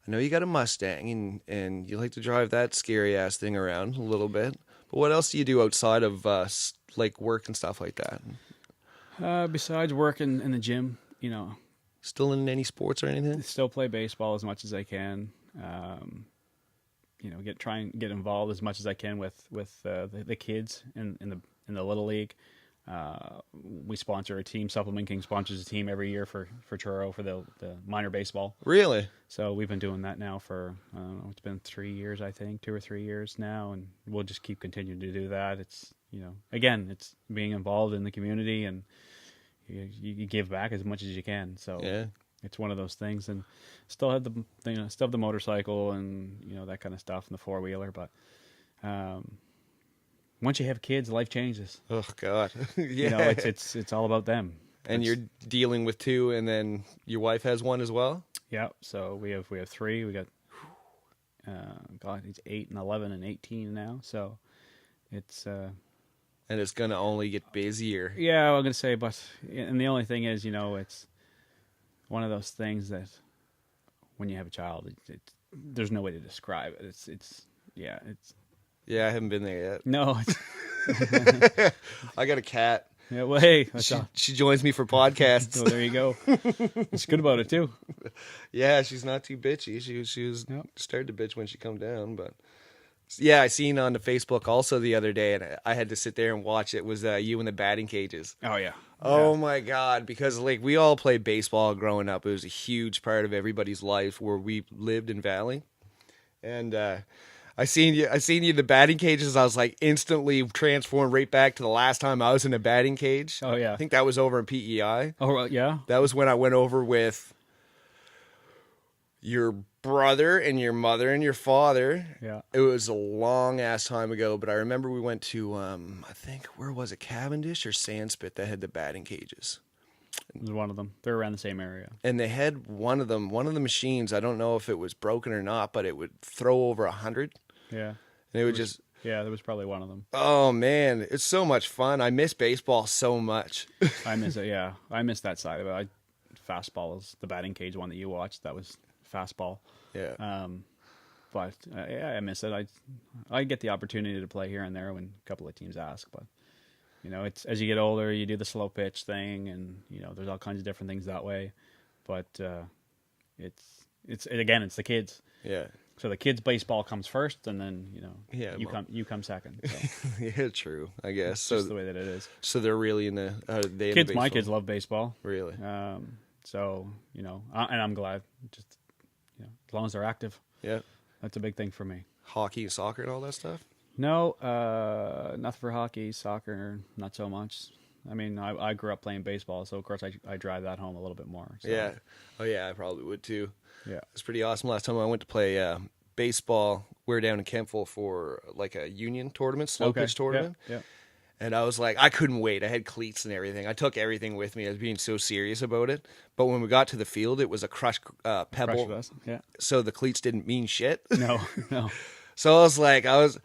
Speaker 1: know you got a Mustang and you like to drive that scary ass thing around a little bit, but what else do you do outside of like work and stuff like that?
Speaker 2: Besides working in the gym,
Speaker 1: Still in any sports or anything?
Speaker 2: still play baseball as much as I can. Try and get involved as much as I can with the kids in the little league. We sponsor a team. Supplement King sponsors a team every year for Truro for the minor baseball.
Speaker 1: Really?
Speaker 2: So we've been doing that now for, I don't know, it's been 3 years, I think, 2 or 3 years now, and we'll just keep continuing to do that. It's, again, it's being involved in the community, and you give back as much as you can. So
Speaker 1: yeah,
Speaker 2: it's one of those things, and still have the motorcycle and that kind of stuff, and the 4-wheeler. But once you have kids, life changes.
Speaker 1: Oh God, yeah.
Speaker 2: It's all about them.
Speaker 1: And you're dealing with 2, and then your wife has 1 as well.
Speaker 2: Yeah. So we have 3. We got God, he's 8 and 11 and 18 now. So it's.
Speaker 1: And it's gonna only get busier.
Speaker 2: Yeah, I'm gonna say, and the only thing is, it's one of those things that when you have a child, there's no way to describe it. It's.
Speaker 1: Yeah, I haven't been there yet.
Speaker 2: No,
Speaker 1: I got a cat.
Speaker 2: Yeah, well, hey,
Speaker 1: she joins me for podcasts.
Speaker 2: So there you go. It's good about it too.
Speaker 1: Yeah, she's not too bitchy. She was started to bitch when she come down, but yeah, I seen on the Facebook also the other day, and I had to sit there and watch it. Was you in the batting cages?
Speaker 2: Oh yeah.
Speaker 1: Oh my God! Because like we all played baseball growing up. It was a huge part of everybody's life where we lived in Valley, and I seen you in the batting cages. I was like instantly transformed right back to the last time I was in a batting cage.
Speaker 2: Oh yeah.
Speaker 1: I think that was over in PEI.
Speaker 2: Oh yeah.
Speaker 1: That was when I went over with your brother and your mother and your father.
Speaker 2: Yeah.
Speaker 1: It was a long ass time ago, but I remember we went to I think, where was it, Cavendish or Sandspit that had the batting cages.
Speaker 2: It was one of them. They're around the same area.
Speaker 1: And they had one of the machines, I don't know if it was broken or not, but it would throw over 100.
Speaker 2: Yeah.
Speaker 1: And it would just...
Speaker 2: Yeah, there was probably one of them.
Speaker 1: Oh, man. It's so much fun. I miss baseball so much.
Speaker 2: I miss it, yeah. I miss that side of it. Fastball is the batting cage one that you watched. That was fastball.
Speaker 1: Yeah.
Speaker 2: But yeah, I miss it. I get the opportunity to play here and there when a couple of teams ask. But, it's as you get older, you do the slow pitch thing, and, there's all kinds of different things that way. But it's the kids.
Speaker 1: Yeah.
Speaker 2: So the kids' baseball comes first, and then you come second. So.
Speaker 1: Yeah, true. I guess
Speaker 2: It's just the way that it is.
Speaker 1: So they're really in the
Speaker 2: kids. My kids love baseball.
Speaker 1: Really.
Speaker 2: So and I'm glad. Just as long as they're active.
Speaker 1: Yeah.
Speaker 2: That's a big thing for me.
Speaker 1: Hockey and soccer and all that stuff.
Speaker 2: No, nothing for hockey, soccer, not so much. I mean, I grew up playing baseball, so of course I drive that home a little bit more. So.
Speaker 1: Yeah. Oh yeah, I probably would too.
Speaker 2: Yeah.
Speaker 1: It's pretty awesome. Last time I went to play baseball, we were down in Kempville for like a union tournament, slow pitch tournament.
Speaker 2: Yeah.
Speaker 1: And I was like, I couldn't wait. I had cleats and everything. I took everything with me. I was being so serious about it. But when we got to the field, it was a crushed pebble.
Speaker 2: Crushed yeah.
Speaker 1: So the cleats didn't mean shit.
Speaker 2: No.
Speaker 1: So I was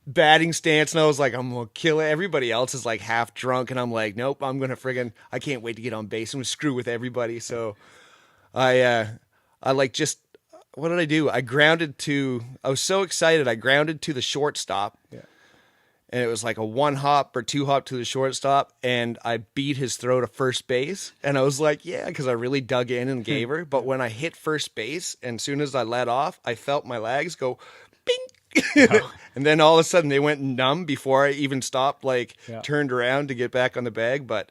Speaker 1: batting stance, and I was like, I'm going to kill it. Everybody else is like half drunk, and I'm like, nope, I'm going to I can't wait to get on base and screw with everybody. So I like just what did I do? I was so excited. I grounded to the shortstop.
Speaker 2: Yeah.
Speaker 1: And it was like a 1-hop or 2-hop to the shortstop, and I beat his throw to first base. And I was like, yeah, because I really dug in and gave her. But when I hit first base, and as soon as I let off, I felt my legs go, bing.
Speaker 2: Oh.
Speaker 1: And then all of a sudden they went numb before I even stopped,
Speaker 2: Yeah.
Speaker 1: turned around to get back on the bag. But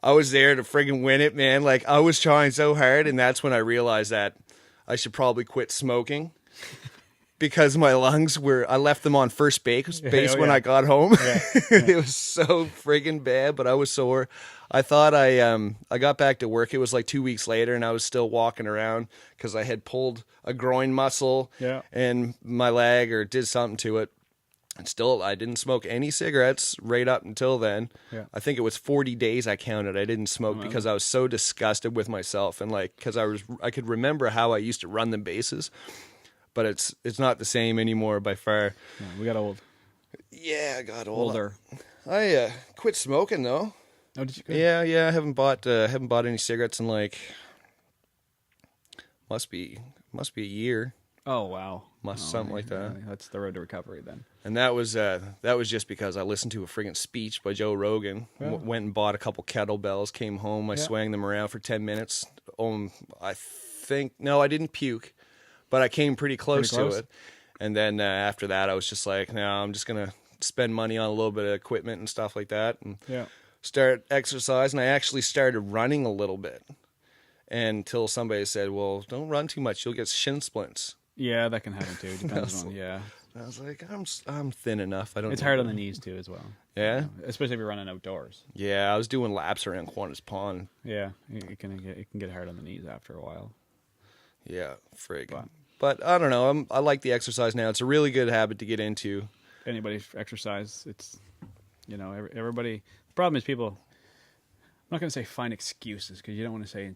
Speaker 1: I was there to friggin' win it, man. Like, I was trying so hard, and that's when I realized that I should probably quit smoking. Because my lungs I left them on first base when I got home.
Speaker 2: Yeah.
Speaker 1: It was so friggin' bad, but I was sore. I thought I got back to work. It was like 2 weeks later, and I was still walking around because I had pulled a groin muscle in my leg or did something to it. And still, I didn't smoke any cigarettes right up until then.
Speaker 2: Yeah.
Speaker 1: I think it was 40 days I counted. I didn't smoke because I was so disgusted with myself, and because I could remember how I used to run the bases. But it's not the same anymore by far.
Speaker 2: Yeah, we got old.
Speaker 1: Yeah, I got old.
Speaker 2: Older.
Speaker 1: I quit smoking though.
Speaker 2: Oh, did you?
Speaker 1: Yeah. I haven't bought any cigarettes in must be a year.
Speaker 2: Oh wow.
Speaker 1: Something like that.
Speaker 2: Yeah, that's the road to recovery then.
Speaker 1: And that was just because I listened to a friggin' speech by Joe Rogan.
Speaker 2: Yeah.
Speaker 1: Went and bought a couple kettlebells. Came home. I swang them around for 10 minutes. I didn't puke. But I came pretty close to it. And then after that, I was just like, no, I'm just going to spend money on a little bit of equipment and stuff like that and start exercise. And I actually started running a little bit until somebody said, well, don't run too much. You'll get shin splints.
Speaker 2: Yeah, that can happen too. Depends on,
Speaker 1: I was like, I'm thin enough.
Speaker 2: It's hard on the knees too as well.
Speaker 1: Yeah?
Speaker 2: Especially if you're running outdoors.
Speaker 1: Yeah, I was doing laps around Qantas Pond.
Speaker 2: Yeah, it can get hard on the knees after a while.
Speaker 1: Yeah, frig. But I don't know. I like the exercise now. It's a really good habit to get into.
Speaker 2: Anybody exercise, it's, everybody. The problem is people, I'm not going to say find excuses because you don't want to say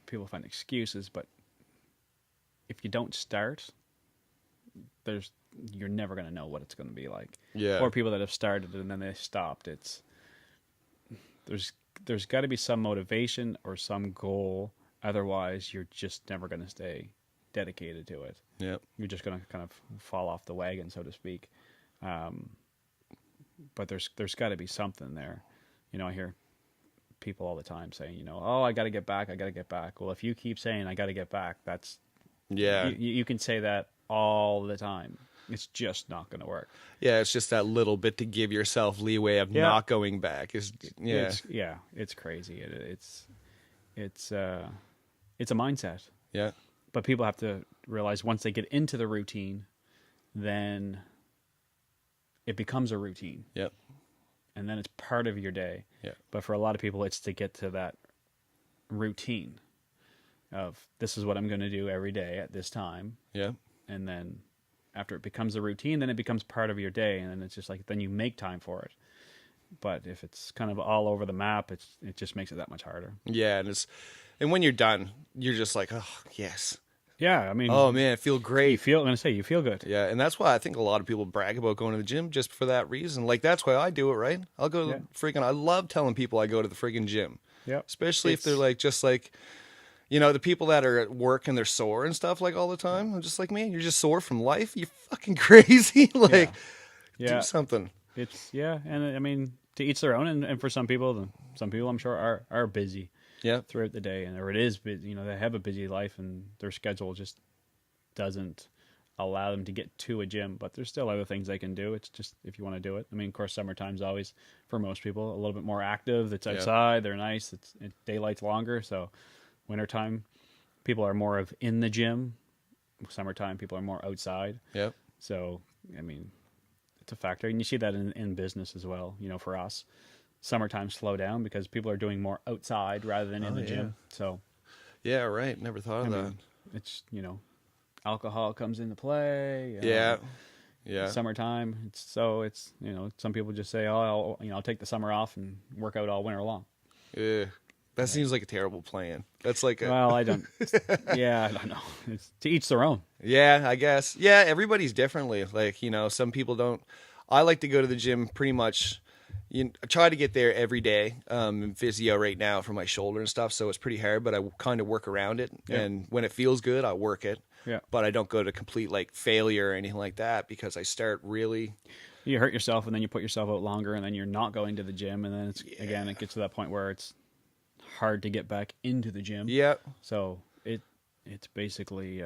Speaker 2: people find excuses, but if you don't start, you're never going to know what it's going to be like.
Speaker 1: Yeah.
Speaker 2: Or people that have started and then they stopped. There's got to be some motivation or some goal. Otherwise, you're just never going to stay dedicated to it.
Speaker 1: Yeah.
Speaker 2: You're just going to kind of fall off the wagon, so to speak. But there's got to be something there. I hear people all the time saying, oh, I got to get back. I got to get back. Well, if you keep saying I got to get back, that's you can say that all the time. It's just not going to work. Yeah,
Speaker 1: it's just that little bit to give yourself leeway of not going back. It's
Speaker 2: crazy. It's a mindset.
Speaker 1: Yeah.
Speaker 2: But people have to realize once they get into the routine, then it becomes a routine.
Speaker 1: Yep.
Speaker 2: And then it's part of your day.
Speaker 1: Yeah.
Speaker 2: But for a lot of people, it's to get to that routine of this is what I'm going to do every day at this time.
Speaker 1: Yeah.
Speaker 2: And then after it becomes a routine, then it becomes part of your day. And then it's just like, then you make time for it. But if it's kind of all over the map, it just makes it that much harder.
Speaker 1: Yeah. And when you're done, you're just like, oh, yes.
Speaker 2: Yeah, I mean...
Speaker 1: Oh, man, I feel great.
Speaker 2: I'm going to say, you feel good.
Speaker 1: Yeah, and that's why I think a lot of people brag about going to the gym just for that reason. Like, that's why I do it, right? I'll go to I love telling people I go to the friggin' gym.
Speaker 2: Yeah.
Speaker 1: Especially if they're the people that are at work and they're sore and stuff all the time. I'm just like, man, you're just sore from life? You're fucking crazy. Do something.
Speaker 2: And I mean, to each their own. And for some people I'm sure are busy.
Speaker 1: Yeah,
Speaker 2: throughout the day, or it is busy. They have a busy life, and their schedule just doesn't allow them to get to a gym. But there's still other things they can do. It's just if you want to do it. I mean, of course, summertime's always for most people a little bit more active. It's outside. They're nice. Daylight's longer. So, wintertime, people are more of in the gym. Summertime, people are more outside.
Speaker 1: Yep.
Speaker 2: So, I mean, it's a factor, and you see that in business as well. For us. Summertime slow down because people are doing more outside rather than in the gym. So,
Speaker 1: yeah, right. Never thought of that.
Speaker 2: Mean, it's alcohol comes into play.
Speaker 1: Yeah.
Speaker 2: Summertime. It's some people just say, oh, I'll take the summer off and work out all winter long.
Speaker 1: Yeah, that seems like a terrible plan. That's like
Speaker 2: well, I don't. Yeah, I don't know. It's to each their own.
Speaker 1: Yeah, I guess. Yeah, everybody's differently. Some people don't. I like to go to the gym pretty much. I try to get there every day. I'm physio right now for my shoulder and stuff, so it's pretty hard, but I kind of work around it.
Speaker 2: Yeah.
Speaker 1: And when it feels good, I work it.
Speaker 2: Yeah.
Speaker 1: But I don't go to complete like failure or anything like that, because I start really.
Speaker 2: You hurt yourself, and then you put yourself out longer, and then you're not going to the gym, and then again it gets to that point where it's hard to get back into the gym.
Speaker 1: Yeah.
Speaker 2: So it's basically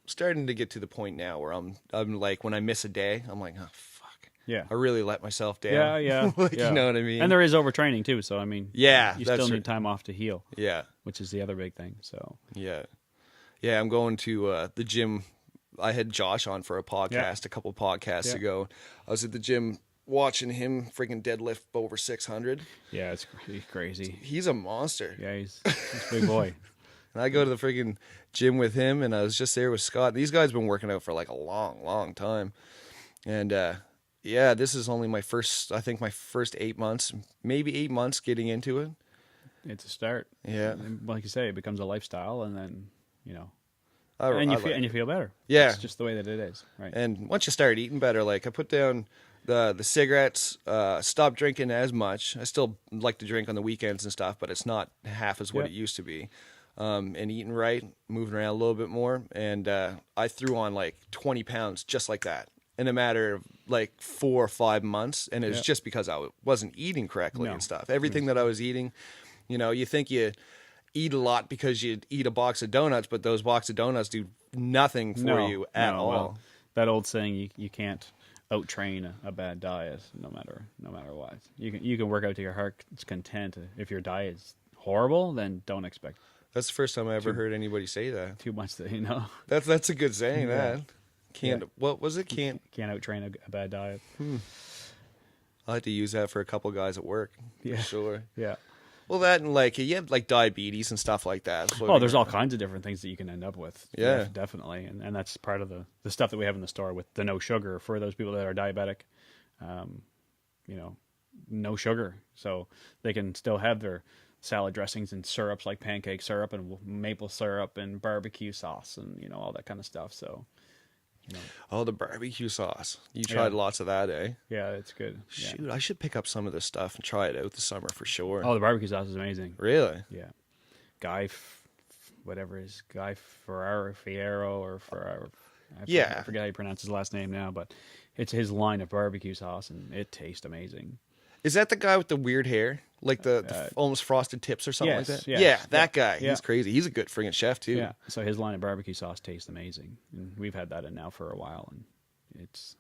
Speaker 1: starting to get to the point now where I'm like, when I miss a day, I'm like, oh fuck.
Speaker 2: Yeah.
Speaker 1: I really let myself down.
Speaker 2: Yeah.
Speaker 1: Like,
Speaker 2: yeah.
Speaker 1: You know what I mean?
Speaker 2: And there is overtraining too, so I mean,
Speaker 1: Yeah,
Speaker 2: you
Speaker 1: that's
Speaker 2: still
Speaker 1: right.
Speaker 2: need time off to heal.
Speaker 1: Yeah.
Speaker 2: Which is the other big thing. So
Speaker 1: Yeah. Yeah, I'm going to the gym. I had Josh on for a podcast a couple podcasts ago. I was at the gym watching him freaking deadlift over 600.
Speaker 2: yeah, it's crazy.
Speaker 1: He's a monster.
Speaker 2: Yeah, he's a big boy.
Speaker 1: And I go to the freaking gym with him, and I was just there with Scott. These guys have been working out for like a long, long time. And yeah, this is only my first 8 months, maybe 8 months getting into it.
Speaker 2: It's a start.
Speaker 1: Yeah.
Speaker 2: And like you say, it becomes a lifestyle, and then
Speaker 1: I
Speaker 2: you feel better.
Speaker 1: Yeah.
Speaker 2: It's just the way that it is, right?
Speaker 1: And once you start eating better, like I put down the cigarettes, stopped drinking as much. I still like to drink on the weekends and stuff, but it's not half as what it used to be. And eating right, moving around a little bit more. And I threw on like 20 pounds just like that in a matter of like 4 or 5 months. And it was just because I wasn't eating correctly and stuff. Everything that I was eating, you think you eat a lot because you eat a box of donuts, but those box of donuts do nothing for you at all.
Speaker 2: Well, that old saying, you can't out-train a bad diet, no matter what. You can work out to your heart's content. If your diet's horrible, then don't expect.
Speaker 1: That's the first time I ever heard anybody say that.
Speaker 2: Too much that
Speaker 1: That's a good saying.
Speaker 2: Yeah.
Speaker 1: That can't. What was it? Can't
Speaker 2: out-train a bad diet.
Speaker 1: I had to use that for a couple guys at work.
Speaker 2: Yeah.
Speaker 1: For sure.
Speaker 2: Yeah.
Speaker 1: Well, that and like you have like diabetes and stuff like that.
Speaker 2: Oh, there's all kinds of different things that you can end up with.
Speaker 1: Yeah.
Speaker 2: Definitely. And that's part of the stuff that we have in the store with the no sugar for those people that are diabetic. No sugar. So they can still have their salad dressings and syrups like pancake syrup and maple syrup and barbecue sauce and, all that kind of stuff. So,
Speaker 1: Oh, the barbecue sauce. You tried lots of that, eh?
Speaker 2: Yeah, it's good. Yeah.
Speaker 1: Shoot, I should pick up some of this stuff and try it out this summer for sure.
Speaker 2: Oh, the barbecue sauce is amazing.
Speaker 1: Really?
Speaker 2: Yeah. Guy Fiero or Ferraro. I forget how you pronounce his last name now, but it's his line of barbecue sauce, and it tastes amazing.
Speaker 1: Is that the guy with the weird hair? Like the almost frosted tips or something like that?
Speaker 2: Yes.
Speaker 1: Yeah, that guy.
Speaker 2: Yeah.
Speaker 1: He's crazy. He's a good friggin' chef, too.
Speaker 2: Yeah, so his line of barbecue sauce tastes amazing. And we've had that in now for a while, and it's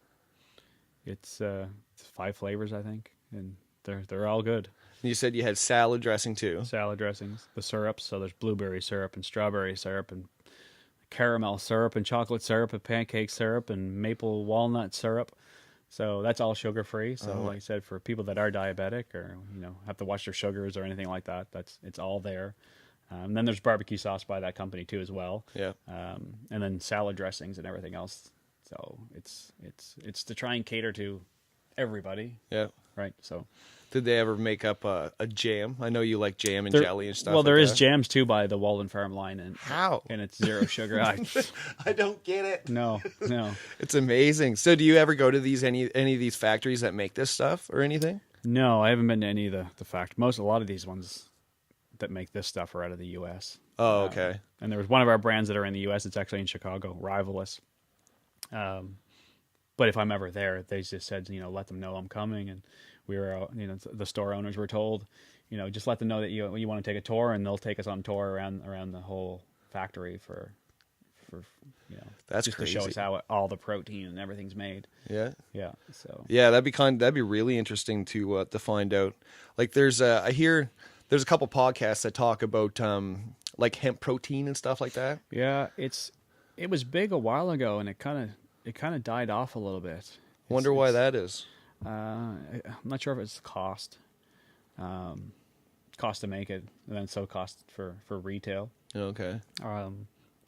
Speaker 2: 5 flavors, I think, and they're all good.
Speaker 1: You said you had salad dressing, too.
Speaker 2: Salad dressings, the syrups, so there's blueberry syrup and strawberry syrup and caramel syrup and chocolate syrup and pancake syrup and maple walnut syrup. So that's all sugar-free. So like I said, for people that are diabetic or, have to watch their sugars or anything like that, it's all there. And then there's barbecue sauce by that company too as well.
Speaker 1: Yeah.
Speaker 2: And then salad dressings and everything else. So it's to try and cater to everybody.
Speaker 1: Yeah.
Speaker 2: Right. So
Speaker 1: did they ever make up a jam? I know you like jam and jelly and stuff.
Speaker 2: Well, there
Speaker 1: like
Speaker 2: is
Speaker 1: that.
Speaker 2: jams too by the Walden Farm line, and
Speaker 1: how?
Speaker 2: And it's 0 sugar.
Speaker 1: I don't get it.
Speaker 2: No.
Speaker 1: It's amazing. So, do you ever go to any of these factories that make this stuff or anything?
Speaker 2: No, I haven't been to any of a lot of these ones that make this stuff are out of the U.S.
Speaker 1: Oh, okay.
Speaker 2: And there was one of our brands that are in the U.S. It's actually in Chicago, Rivalus. But if I'm ever there, they just said, let them know I'm coming. And we were, the store owners were told, just let them know that you want to take a tour, and they'll take us on tour around the whole factory for
Speaker 1: that's
Speaker 2: just
Speaker 1: crazy.
Speaker 2: to show us how all the protein and everything's made.
Speaker 1: Yeah.
Speaker 2: Yeah. So
Speaker 1: yeah, that'd be really interesting to find out. Like, I hear there's a couple podcasts that talk about like hemp protein and stuff like that.
Speaker 2: Yeah, it was big a while ago, and it kind of died off a little bit.
Speaker 1: Wonder why that is.
Speaker 2: I'm not sure if it's cost to make it, and then so cost for retail.
Speaker 1: Okay.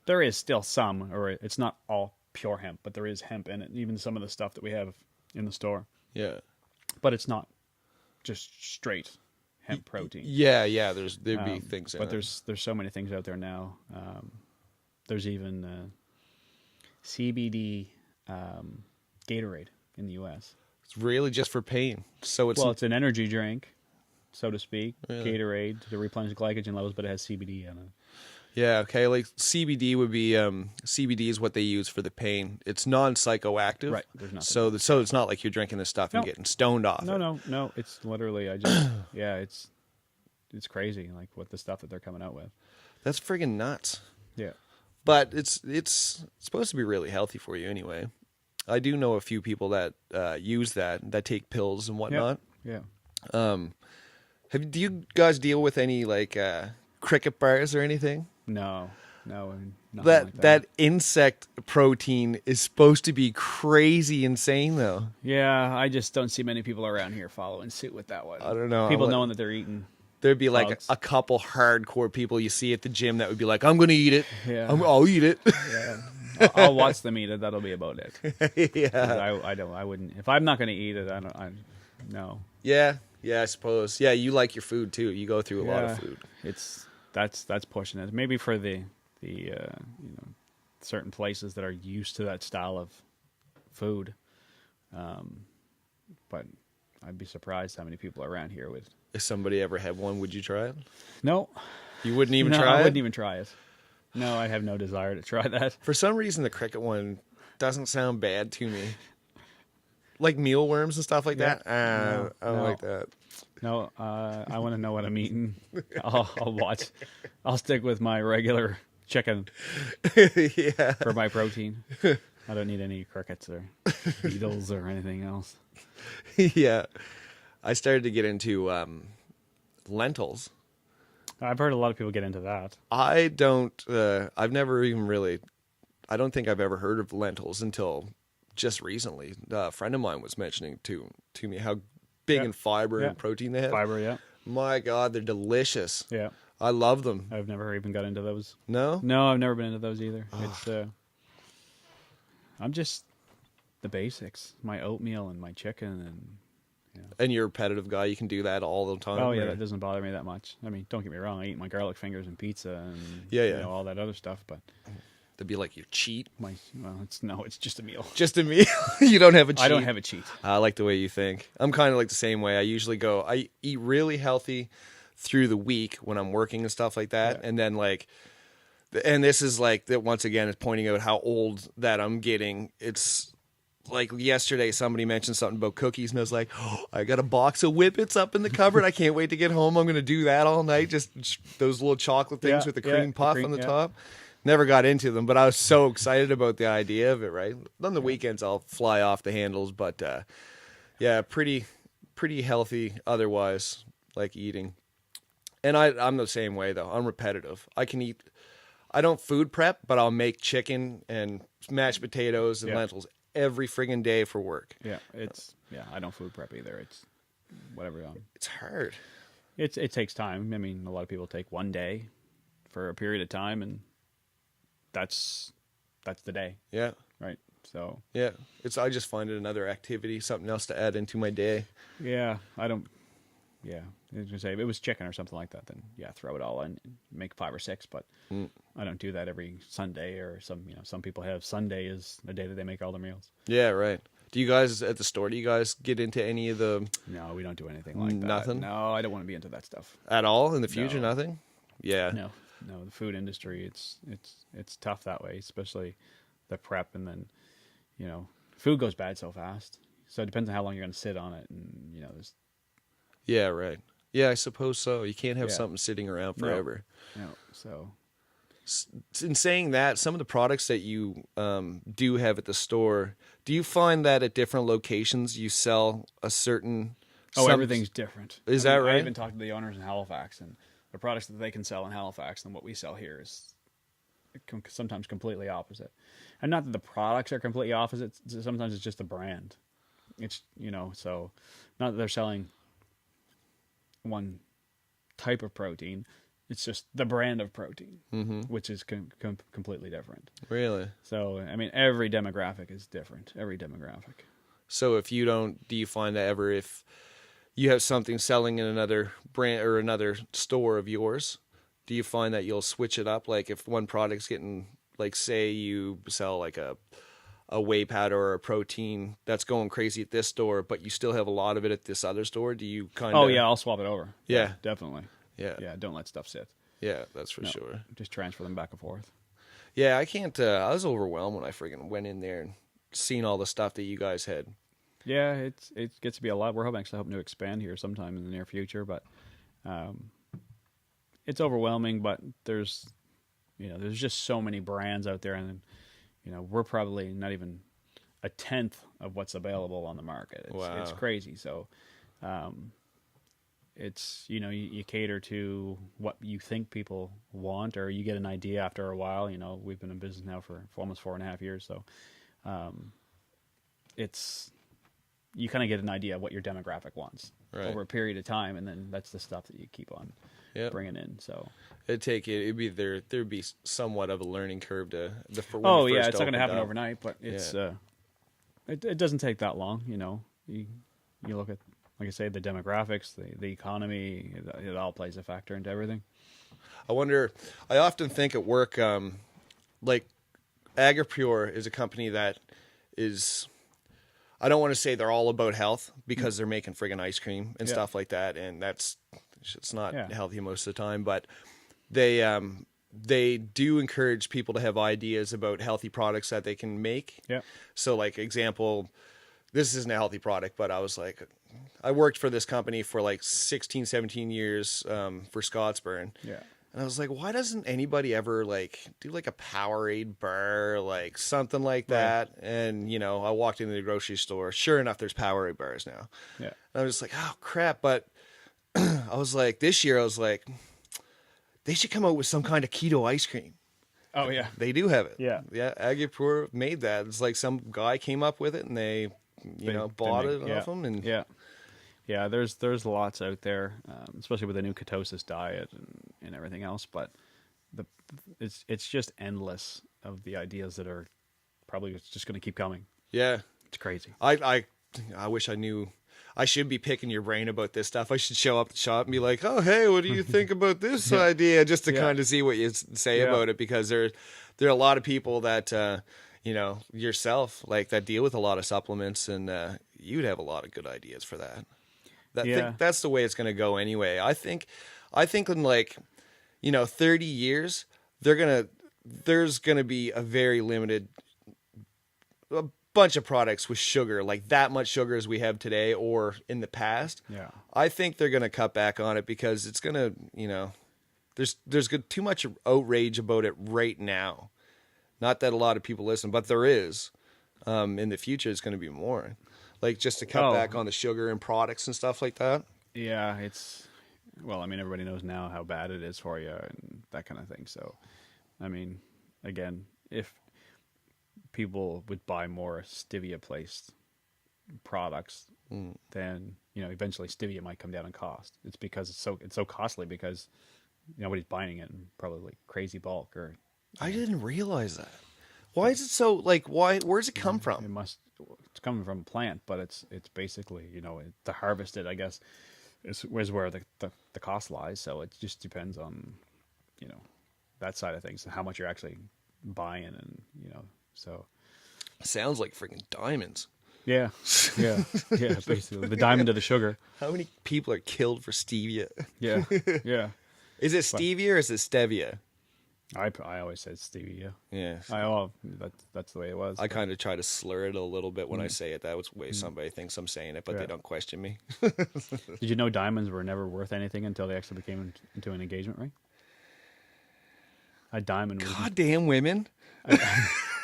Speaker 2: There is still some, or it's not all pure hemp, but there is hemp in it. Even some of the stuff that we have in the store.
Speaker 1: Yeah.
Speaker 2: But it's not just straight hemp protein.
Speaker 1: Yeah. There'd be things in it.
Speaker 2: But there's so many things out there now. There's even CBD Gatorade in the U.S.
Speaker 1: It's really just for pain. So it's
Speaker 2: Well, it's an energy drink, so to speak,
Speaker 1: Really?
Speaker 2: Gatorade to replenish glycogen levels, but it has CBD in it.
Speaker 1: yeah, okay. Like CBD would be CBD is what they use for the pain. It's non-psychoactive.
Speaker 2: Right, there's nothing.
Speaker 1: So it's not like you're drinking this stuff and
Speaker 2: No.
Speaker 1: getting stoned off.
Speaker 2: No,
Speaker 1: it.
Speaker 2: no. It's literally, I just, yeah, it's crazy, like what the stuff that they're coming out with.
Speaker 1: That's friggin' nuts.
Speaker 2: Yeah.
Speaker 1: But it's supposed to be really healthy for you anyway. I do know a few people that use that take pills and whatnot.
Speaker 2: Yeah.
Speaker 1: Do you guys deal with any like cricket bars or anything?
Speaker 2: No, nothing
Speaker 1: That
Speaker 2: like
Speaker 1: that insect protein is supposed to be crazy insane though.
Speaker 2: Yeah, I just don't see many people around here following suit with that one.
Speaker 1: I don't know.
Speaker 2: People knowing that they're eating.
Speaker 1: There'd be like
Speaker 2: bugs.
Speaker 1: a couple hardcore people you see at the gym that would be like, "I'm going to eat it.
Speaker 2: Yeah.
Speaker 1: I'll eat it."
Speaker 2: Yeah. I'll watch them eat it. That'll be about it.
Speaker 1: yeah.
Speaker 2: I wouldn't. If I'm not going to eat it, no.
Speaker 1: Yeah. Yeah, I suppose. Yeah, you like your food too. You go through a lot of food.
Speaker 2: That's pushing it. Maybe for the certain places that are used to that style of food. But I'd be surprised how many people around here would.
Speaker 1: If somebody ever had one, would you try it?
Speaker 2: No.
Speaker 1: You wouldn't even
Speaker 2: No,
Speaker 1: try it?
Speaker 2: I wouldn't even try it. No, I have no desire to try that.
Speaker 1: For some reason, the cricket one doesn't sound bad to me. Like mealworms and stuff like that? I don't like that.
Speaker 2: No, I want to know what I'm eating. I'll watch. I'll stick with my regular chicken
Speaker 1: yeah.
Speaker 2: for my protein. I don't need any crickets or beetles or anything else.
Speaker 1: yeah. I started to get into lentils.
Speaker 2: I've heard a lot of people get into that.
Speaker 1: I don't, I've never even really, I don't think I've ever heard of lentils until just recently. A friend of mine was mentioning to me how big in fiber and protein they have.
Speaker 2: Fiber, yeah.
Speaker 1: My God, they're delicious.
Speaker 2: Yeah.
Speaker 1: I love them.
Speaker 2: I've never even got into those.
Speaker 1: No?
Speaker 2: No, I've never been into those either. It's I'm just the basics. My oatmeal and my chicken and
Speaker 1: And you're a repetitive guy. You can do that all the time.
Speaker 2: oh yeah, that doesn't bother me that much. I mean, don't get me wrong. I eat my garlic fingers and pizza and
Speaker 1: Yeah.
Speaker 2: all that other stuff. But
Speaker 1: That'd be like your cheat.
Speaker 2: it's just a meal.
Speaker 1: Just a meal. You don't have a cheat.
Speaker 2: I don't have a cheat.
Speaker 1: I like the way you think. I'm kind of like the same way. I usually I eat really healthy through the week when I'm working and stuff like that.
Speaker 2: Yeah.
Speaker 1: And then and this is like that once again is pointing out how old that I'm getting. It's like yesterday somebody mentioned something about cookies and I was like, oh, I got a box of Whippets up in the cupboard. I can't wait to get home. I'm going to do that all night. Just those little chocolate things with the cream puff on the top. Never got into them, but I was so excited about the idea of it, right? On the weekends, I'll fly off the handles, but pretty healthy otherwise, like eating. And I'm the same way, though. I'm repetitive. I can eat. I don't food prep, but I'll make chicken and mashed potatoes and lentils every friggin' day for work.
Speaker 2: Yeah, I don't food prep either. It's whatever.
Speaker 1: It's hard.
Speaker 2: It takes time. I mean, a lot of people take one day for a period of time, and that's the day. Yeah. Right. So.
Speaker 1: Yeah, I just find it another activity, something else to add into my day.
Speaker 2: Yeah, I don't. Yeah, I was gonna say if it was chicken or something like that, then throw it all in, make 5 or 6. But I don't do that every Sunday or some people have Sunday is the day that they make all their meals.
Speaker 1: Yeah, right. Do you guys at the store? Do you guys get into any of the?
Speaker 2: No, we don't do anything like that.
Speaker 1: Nothing.
Speaker 2: No, I don't want to be into that stuff
Speaker 1: at all in the future.
Speaker 2: No.
Speaker 1: Nothing. Yeah.
Speaker 2: No, the food industry. It's tough that way, especially the prep, and then food goes bad so fast. So it depends on how long you're going to sit on it, and there's.
Speaker 1: Yeah, right. Yeah, I suppose so. You can't have something sitting around forever.
Speaker 2: No. So.
Speaker 1: In saying that, some of the products that you do have at the store, do you find that at different locations you sell a certain?
Speaker 2: Everything's different.
Speaker 1: Is that right?
Speaker 2: I even talked to the owners in Halifax, and the products that they can sell in Halifax and what we sell here is sometimes completely opposite. And not that the products are completely opposite. Sometimes it's just the brand. It's so not that they're selling one type of protein. It's just the brand of protein, which is completely different.
Speaker 1: Really?
Speaker 2: So, I mean, every demographic is different. Every demographic.
Speaker 1: So if you don't, do you find that ever if you have something selling in another brand or another store of yours, do you find that you'll switch it up? Like if one product's getting, like say you sell like a a whey powder or a protein that's going crazy at this store, but you still have a lot of it at this other store? Do you kind of?
Speaker 2: Oh yeah, I'll swap it over.
Speaker 1: Yeah.
Speaker 2: Definitely.
Speaker 1: Yeah.
Speaker 2: Yeah, don't let stuff sit.
Speaker 1: Yeah, that's for sure.
Speaker 2: Just transfer them back and forth.
Speaker 1: Yeah, I can't. I was overwhelmed when I friggin' went in there and seen all the stuff that you guys had.
Speaker 2: Yeah, it gets to be a lot. We're actually hoping to expand here sometime in the near future, but it's overwhelming. But there's just so many brands out there, and we're probably not even a tenth of what's available on the market. It's crazy. So it's you cater to what you think people want, or you get an idea after a while. We've been in business now for almost 4.5 years, so it's you kind of get an idea of what your demographic wants over a period of time, and then that's the stuff that you keep on bringing in. So
Speaker 1: there'd be somewhat of a learning curve to the.
Speaker 2: It's not going to happen overnight, but it's it doesn't take that long. You look at, like I say, the demographics, the economy, it all plays a factor into everything.
Speaker 1: I often think at work, like AgriPure is a company that is, I don't want to say they're all about health because they're making friggin' ice cream and stuff like that, and it's not healthy most of the time, but they do encourage people to have ideas about healthy products that they can make. Yeah. So like example, this isn't a healthy product, but I worked for this company for like 16, 17 years for Scottsburn. Yeah. And I was like, why doesn't anybody ever do a Powerade bar, something like that? Right. And, I walked into the grocery store. Sure enough, there's Powerade bars now. Yeah. And I was like, oh, crap. But I was like, this year, they should come out with some kind of keto ice cream.
Speaker 2: Oh, yeah.
Speaker 1: They do have it.
Speaker 2: Yeah.
Speaker 1: Yeah. AgriPure made that. It's like some guy came up with it and they bought it off them. And
Speaker 2: yeah, there's lots out there, especially with the new ketosis diet and everything else. But it's just endless of the ideas that are probably just going to keep coming.
Speaker 1: Yeah,
Speaker 2: it's crazy.
Speaker 1: I wish I knew. I should be picking your brain about this stuff. I should show up at the shop and be like, "Oh, hey, what do you think about this idea?" Just to kind of see what you say about it, because there are a lot of people that yourself that deal with a lot of supplements, and you'd have a lot of good ideas for that. That's the way it's going to go anyway. I think in 30 years there's going to be a very limited bunch of products with sugar, like that much sugar as we have today or in the past. Yeah. I think they're going to cut back on it because it's going to, there's too much outrage about it right now. Not that a lot of people listen, but there is. In the future, it's going to be more. Just to cut back on the sugar and products and stuff like that.
Speaker 2: Yeah, everybody knows now how bad it is for you and that kind of thing. So, again, if people would buy more stevia-placed products, then eventually stevia might come down in cost. It's because it's so costly because nobody's buying it in probably crazy bulk. Or
Speaker 1: I didn't realize that. Why is it so where's it come from?
Speaker 2: It's coming from a plant, but it's basically, to harvest it, I guess, is where the cost lies. So it just depends on, that side of things and how much you're actually buying, and, so.
Speaker 1: Sounds like freaking diamonds.
Speaker 2: Yeah. Basically the diamond to the sugar.
Speaker 1: How many people are killed for stevia?
Speaker 2: Yeah.
Speaker 1: Is it stevia or is it stevia?
Speaker 2: I always said stevia.
Speaker 1: Yeah.
Speaker 2: That's the way it was.
Speaker 1: I kind of try to slur it a little bit when I say it. That was way somebody thinks I'm saying it, but they don't question me.
Speaker 2: Did you know diamonds were never worth anything until they actually became into an engagement ring? A diamond was...
Speaker 1: Goddamn women.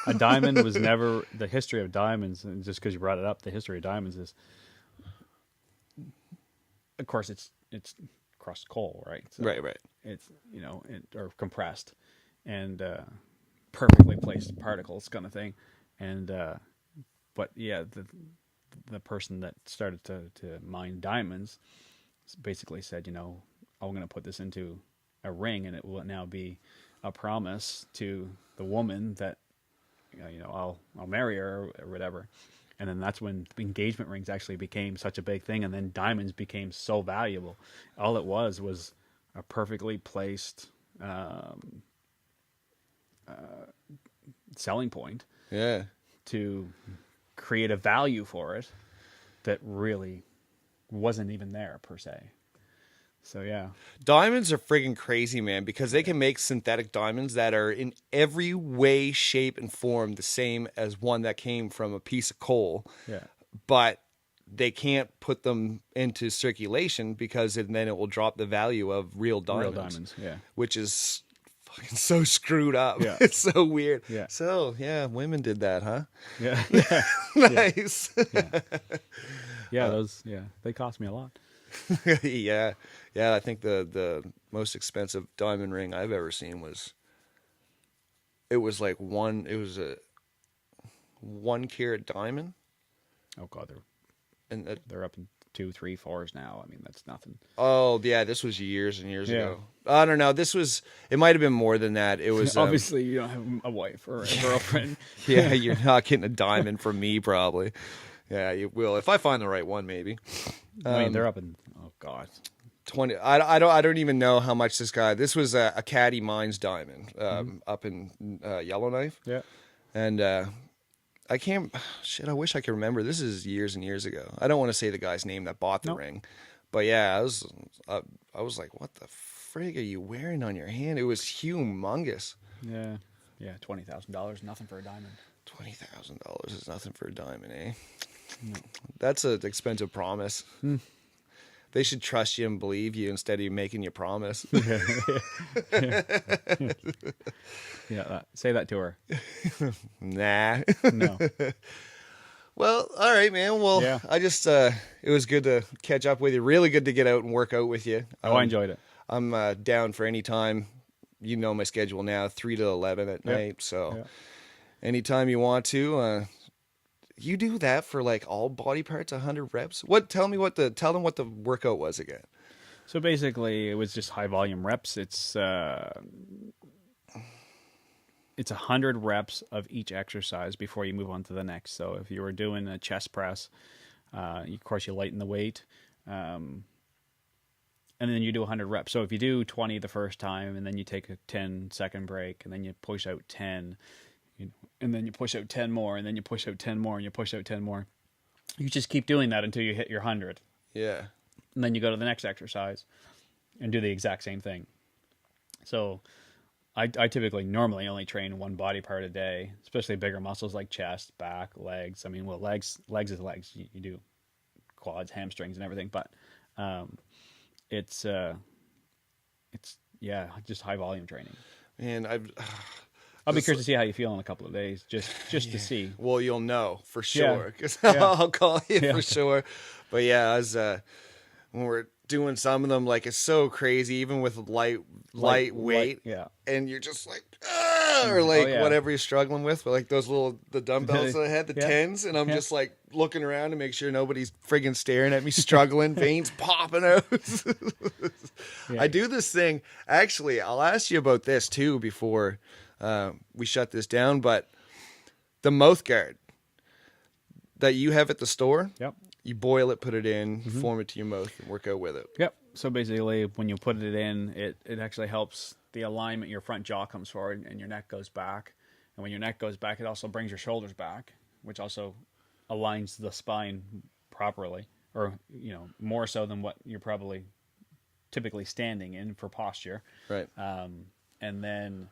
Speaker 2: A diamond was never... The history of diamonds, and just because you brought it up, the history of diamonds is... Of course, it's crushed coal, right? So
Speaker 1: right.
Speaker 2: It's, or compressed and perfectly placed particles kind of thing. And, but yeah, the person that started to mine diamonds basically said, I'm going to put this into a ring, and it will now be a promise to the woman that, I'll marry her or whatever. And then that's when engagement rings actually became such a big thing. And then diamonds became so valuable. All it was a perfectly placed selling point.
Speaker 1: Yeah.
Speaker 2: to create a value for it that really wasn't even there per se. So yeah,
Speaker 1: Diamonds are friggin' crazy, man, because they can make synthetic diamonds that are in every way, shape, and form the same as one that came from a piece of coal.
Speaker 2: yeah,
Speaker 1: But they can't put them into circulation because then it will drop the value of real diamonds.
Speaker 2: yeah,
Speaker 1: Which is fucking so screwed up.
Speaker 2: Yeah.
Speaker 1: It's so weird.
Speaker 2: Yeah.
Speaker 1: So, yeah, women did that, huh?
Speaker 2: yeah,
Speaker 1: Nice.
Speaker 2: yeah. Those, they cost me a lot.
Speaker 1: Yeah. Yeah, I think the most expensive diamond ring I've ever seen was a 1 carat diamond.
Speaker 2: Oh God,
Speaker 1: And
Speaker 2: they're up in 2, 3, 4s now. I mean, that's nothing.
Speaker 1: oh yeah, this was years and years ago. I don't know. It might have been more than that. It was
Speaker 2: Obviously, you don't have a wife or a girlfriend.
Speaker 1: yeah, you're not getting a diamond from me probably. Yeah, you will if I find the right one, maybe.
Speaker 2: I mean, they're up in, oh God,
Speaker 1: 20. I don't even know how much this guy. This was a Caddy Mines diamond up in Yellowknife.
Speaker 2: yeah.
Speaker 1: And I can't. Shit, I wish I could remember. This is years and years ago. I don't want to say the guy's name that bought the ring, but yeah, I was like, what the frig are you wearing on your hand? It was humongous.
Speaker 2: Yeah, $20,000, nothing for a diamond.
Speaker 1: $20,000 is nothing for a diamond, eh? No. That's an expensive promise. They should trust you and believe you instead of making you promise.
Speaker 2: Yeah, say that to her.
Speaker 1: Nah.
Speaker 2: No.
Speaker 1: Well, all right, man. Well,
Speaker 2: Yeah.
Speaker 1: I just it was good to catch up with you. Really good to get out and work out with you.
Speaker 2: I enjoyed it.
Speaker 1: I'm down for any time. You know my schedule now, 3 to 11 at night. So anytime you want to, you do that for like all body parts, 100 reps. Tell them what the workout was again.
Speaker 2: So basically, it was just high volume reps. It's 100 reps of each exercise before you move on to the next. So if you were doing a chest press, of course you lighten the weight, and then you do 100 reps. So if you do 20 the first time, and then you take a 10-second break, and then you push out 10, and then you push out 10 more, and then you push out 10 more, and you push out 10 more. You just keep doing that until you hit your 100.
Speaker 1: Yeah.
Speaker 2: And then you go to the next exercise and do the exact same thing. So I typically normally only train one body part a day, especially bigger muscles like chest, back, legs. I mean, well, legs is legs. You do quads, hamstrings, and everything, but it's just high volume training.
Speaker 1: And
Speaker 2: I'll be curious to see how you feel in a couple of days, just to see.
Speaker 1: Well, you'll know for sure because I'll call you for sure. But yeah, as when we're doing some of them, like it's so crazy, even with light weight, and you're just like, or like whatever you're struggling with, but like the dumbbells that I had, the 10s, and I'm just like looking around to make sure nobody's friggin' staring at me, struggling, veins popping out. I do this thing. Actually, I'll ask you about this too before we shut this down, but the mouth guard that you have at the store, you boil it, put it in, form it to your mouth, and work out with it.
Speaker 2: Yep. So basically, when you put it in, it actually helps the alignment. Your front jaw comes forward, and your neck goes back. And when your neck goes back, it also brings your shoulders back, which also aligns the spine properly, or more so than what you're probably typically standing in for posture.
Speaker 1: Right.
Speaker 2: And then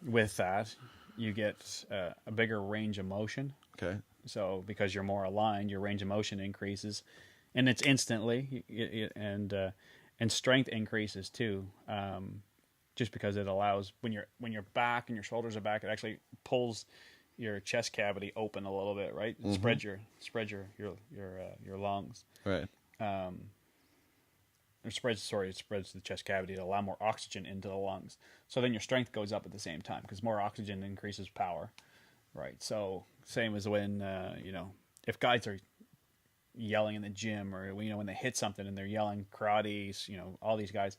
Speaker 2: with that, you get a bigger range of motion.
Speaker 1: Okay.
Speaker 2: So because you're more aligned, your range of motion increases, and it's instantly, and strength increases too. Just because it allows when your back and your shoulders are back, it actually pulls your chest cavity open a little bit, right? It spreads your lungs.
Speaker 1: Right.
Speaker 2: It spreads the chest cavity to allow more oxygen into the lungs. So then your strength goes up at the same time because more oxygen increases power, right? So same as when, if guys are yelling in the gym or, when they hit something and they're yelling karates, all these guys,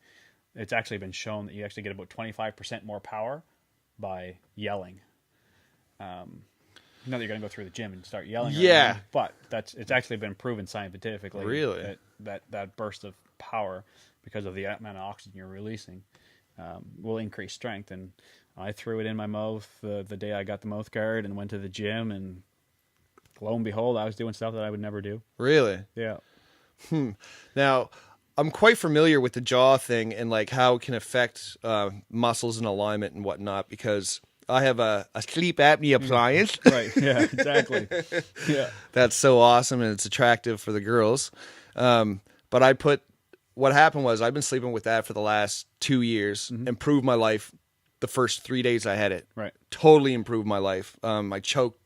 Speaker 2: it's actually been shown that you actually get about 25% more power by yelling. Not that you're going to go through the gym and start yelling.
Speaker 1: Yeah.
Speaker 2: Anything, but it's actually been proven scientifically.
Speaker 1: Really?
Speaker 2: That burst of power because of the amount of oxygen you're releasing will increase strength. And I threw it in my mouth the day I got the mouth guard and went to the gym, and lo and behold, I was doing stuff that I would never do.
Speaker 1: Really?
Speaker 2: Yeah.
Speaker 1: Now, I'm quite familiar with the jaw thing and like how it can affect muscles and alignment and whatnot, because I have a sleep apnea appliance.
Speaker 2: Right. Yeah, exactly. Yeah.
Speaker 1: That's so awesome, and it's attractive for the girls. But what happened was I've been sleeping with that for the last 2 years, improved my life the first 3 days I had it.
Speaker 2: Right.
Speaker 1: Totally improved my life. I choked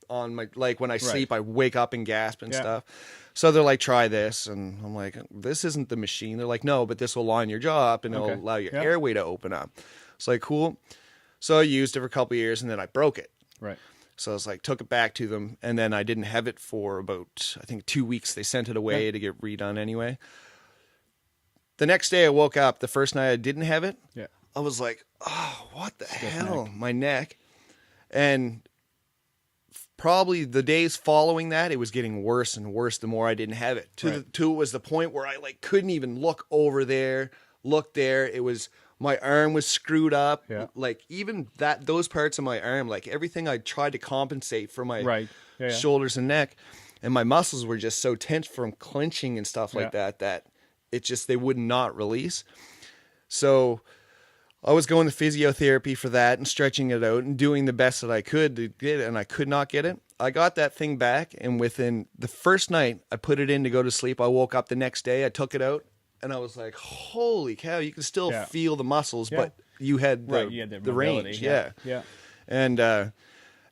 Speaker 1: on my, like when I sleep, I wake up and gasp and stuff. So they're like, try this. And I'm like, this isn't the machine. They're like, no, but this will line your jaw up and it'll allow your airway to open up. It's like, cool. So I used it for a couple of years and then I broke it.
Speaker 2: Right.
Speaker 1: So I was like, took it back to them. And then I didn't have it for about, I think 2 weeks. They sent it away to get redone anyway. The next day I woke up, the first night I didn't have it.
Speaker 2: Yeah.
Speaker 1: I was like, oh, what the
Speaker 2: Stiff
Speaker 1: hell?
Speaker 2: neck.
Speaker 1: My neck. And probably the days following that, it was getting worse and worse the more I didn't have it. It was the point where I like couldn't even look over there, look there. It was, my arm was screwed up.
Speaker 2: Yeah.
Speaker 1: Like even those parts of my arm, like everything I tried to compensate for my shoulders and neck, and my muscles were just so tense from clenching and stuff like that it just, they would not release. So I was going to physiotherapy for that and stretching it out and doing the best that I could to get it, and I could not get it. I got that thing back, and within the first night I put it in to go to sleep, I woke up the next day, I took it out, and I was like, holy cow, you can still feel the muscles, but you had the range. Yeah. And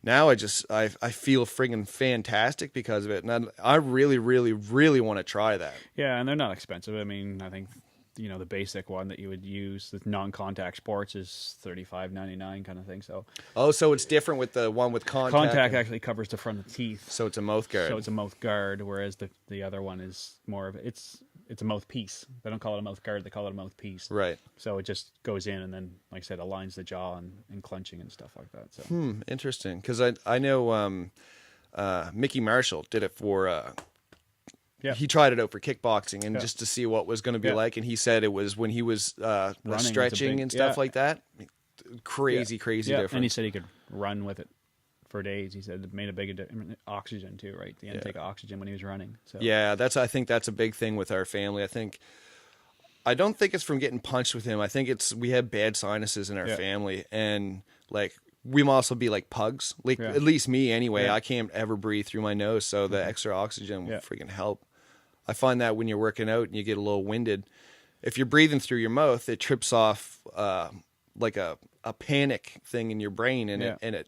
Speaker 1: now I feel friggin' fantastic because of it, and I really, really, really want to try that.
Speaker 2: Yeah, and they're not expensive. I mean, I think, the basic one that you would use, the non-contact sports, is $35.99 kind of thing. So
Speaker 1: so it's different with the one with contact.
Speaker 2: Contact actually covers the front of the teeth.
Speaker 1: So it's a mouth guard.
Speaker 2: So it's a mouth guard, whereas the other one is more of it's a mouthpiece. They don't call it a mouth guard; they call it a mouthpiece.
Speaker 1: Right.
Speaker 2: So it just goes in and then, like I said, aligns the jaw and clenching and stuff like that. So
Speaker 1: interesting, because I know Mickey Marshall did it for. He tried it out for kickboxing and just to see what was going to be like, and he said it was when he was stretching and stuff like that. Crazy difference.
Speaker 2: And he said he could run with it for days. He said it made a big oxygen too, right? The intake of oxygen when he was running. So
Speaker 1: I think that's a big thing with our family. I don't think it's from getting punched with him. I think we have bad sinuses in our family, and like we must also be like pugs. Like at least me anyway. I can't ever breathe through my nose, so the extra oxygen will freaking help. I find that when you're working out and you get a little winded, if you're breathing through your mouth, it trips off like a panic thing in your brain, and it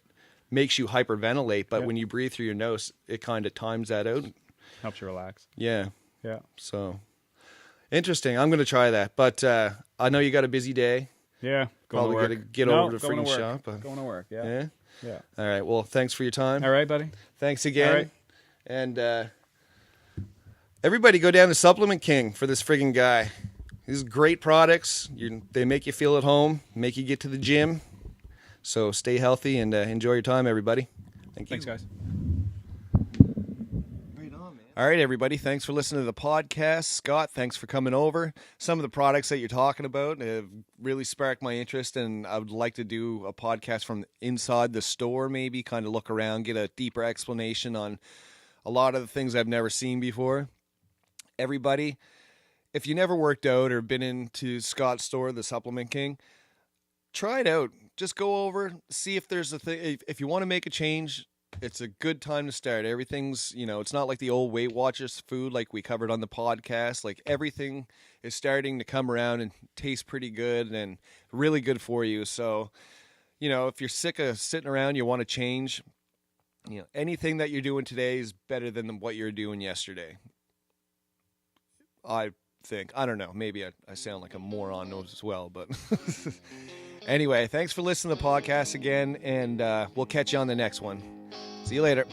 Speaker 1: makes you hyperventilate. But when you breathe through your nose, it kind of times that out.
Speaker 2: Helps you relax.
Speaker 1: Yeah.
Speaker 2: Yeah.
Speaker 1: So interesting. I'm going to try that. But I know you got a busy day.
Speaker 2: Yeah.
Speaker 1: Probably got to get over to the freaking shop.
Speaker 2: Going to work. Yeah.
Speaker 1: Yeah.
Speaker 2: Yeah.
Speaker 1: All right. Well, thanks for your time.
Speaker 2: All right, buddy.
Speaker 1: Thanks again.
Speaker 2: All right.
Speaker 1: And everybody go down to Supplement King for this friggin' guy. These great products. They make you feel at home, make you get to the gym. So stay healthy and enjoy your time, everybody. Thank you.
Speaker 2: Thanks, guys.
Speaker 1: Right on, man. All right, everybody. Thanks for listening to the podcast. Scott, thanks for coming over. Some of the products that you're talking about have really sparked my interest, and I would like to do a podcast from inside the store, maybe kind of look around, get a deeper explanation on a lot of the things I've never seen before. Everybody, if you never worked out or been into Scott's store, the Supplement King, try it out. Just go over, see if there's a thing. If you want to make a change, it's a good time to start. Everything's, it's not like the old Weight Watchers food like we covered on the podcast. Like everything is starting to come around and taste pretty good and really good for you. So, if you're sick of sitting around, you want to change, anything that you're doing today is better than what you were doing yesterday. I think. I don't know. Maybe I sound like a moron as well, but anyway, thanks for listening to the podcast again, and we'll catch you on the next one. See you later.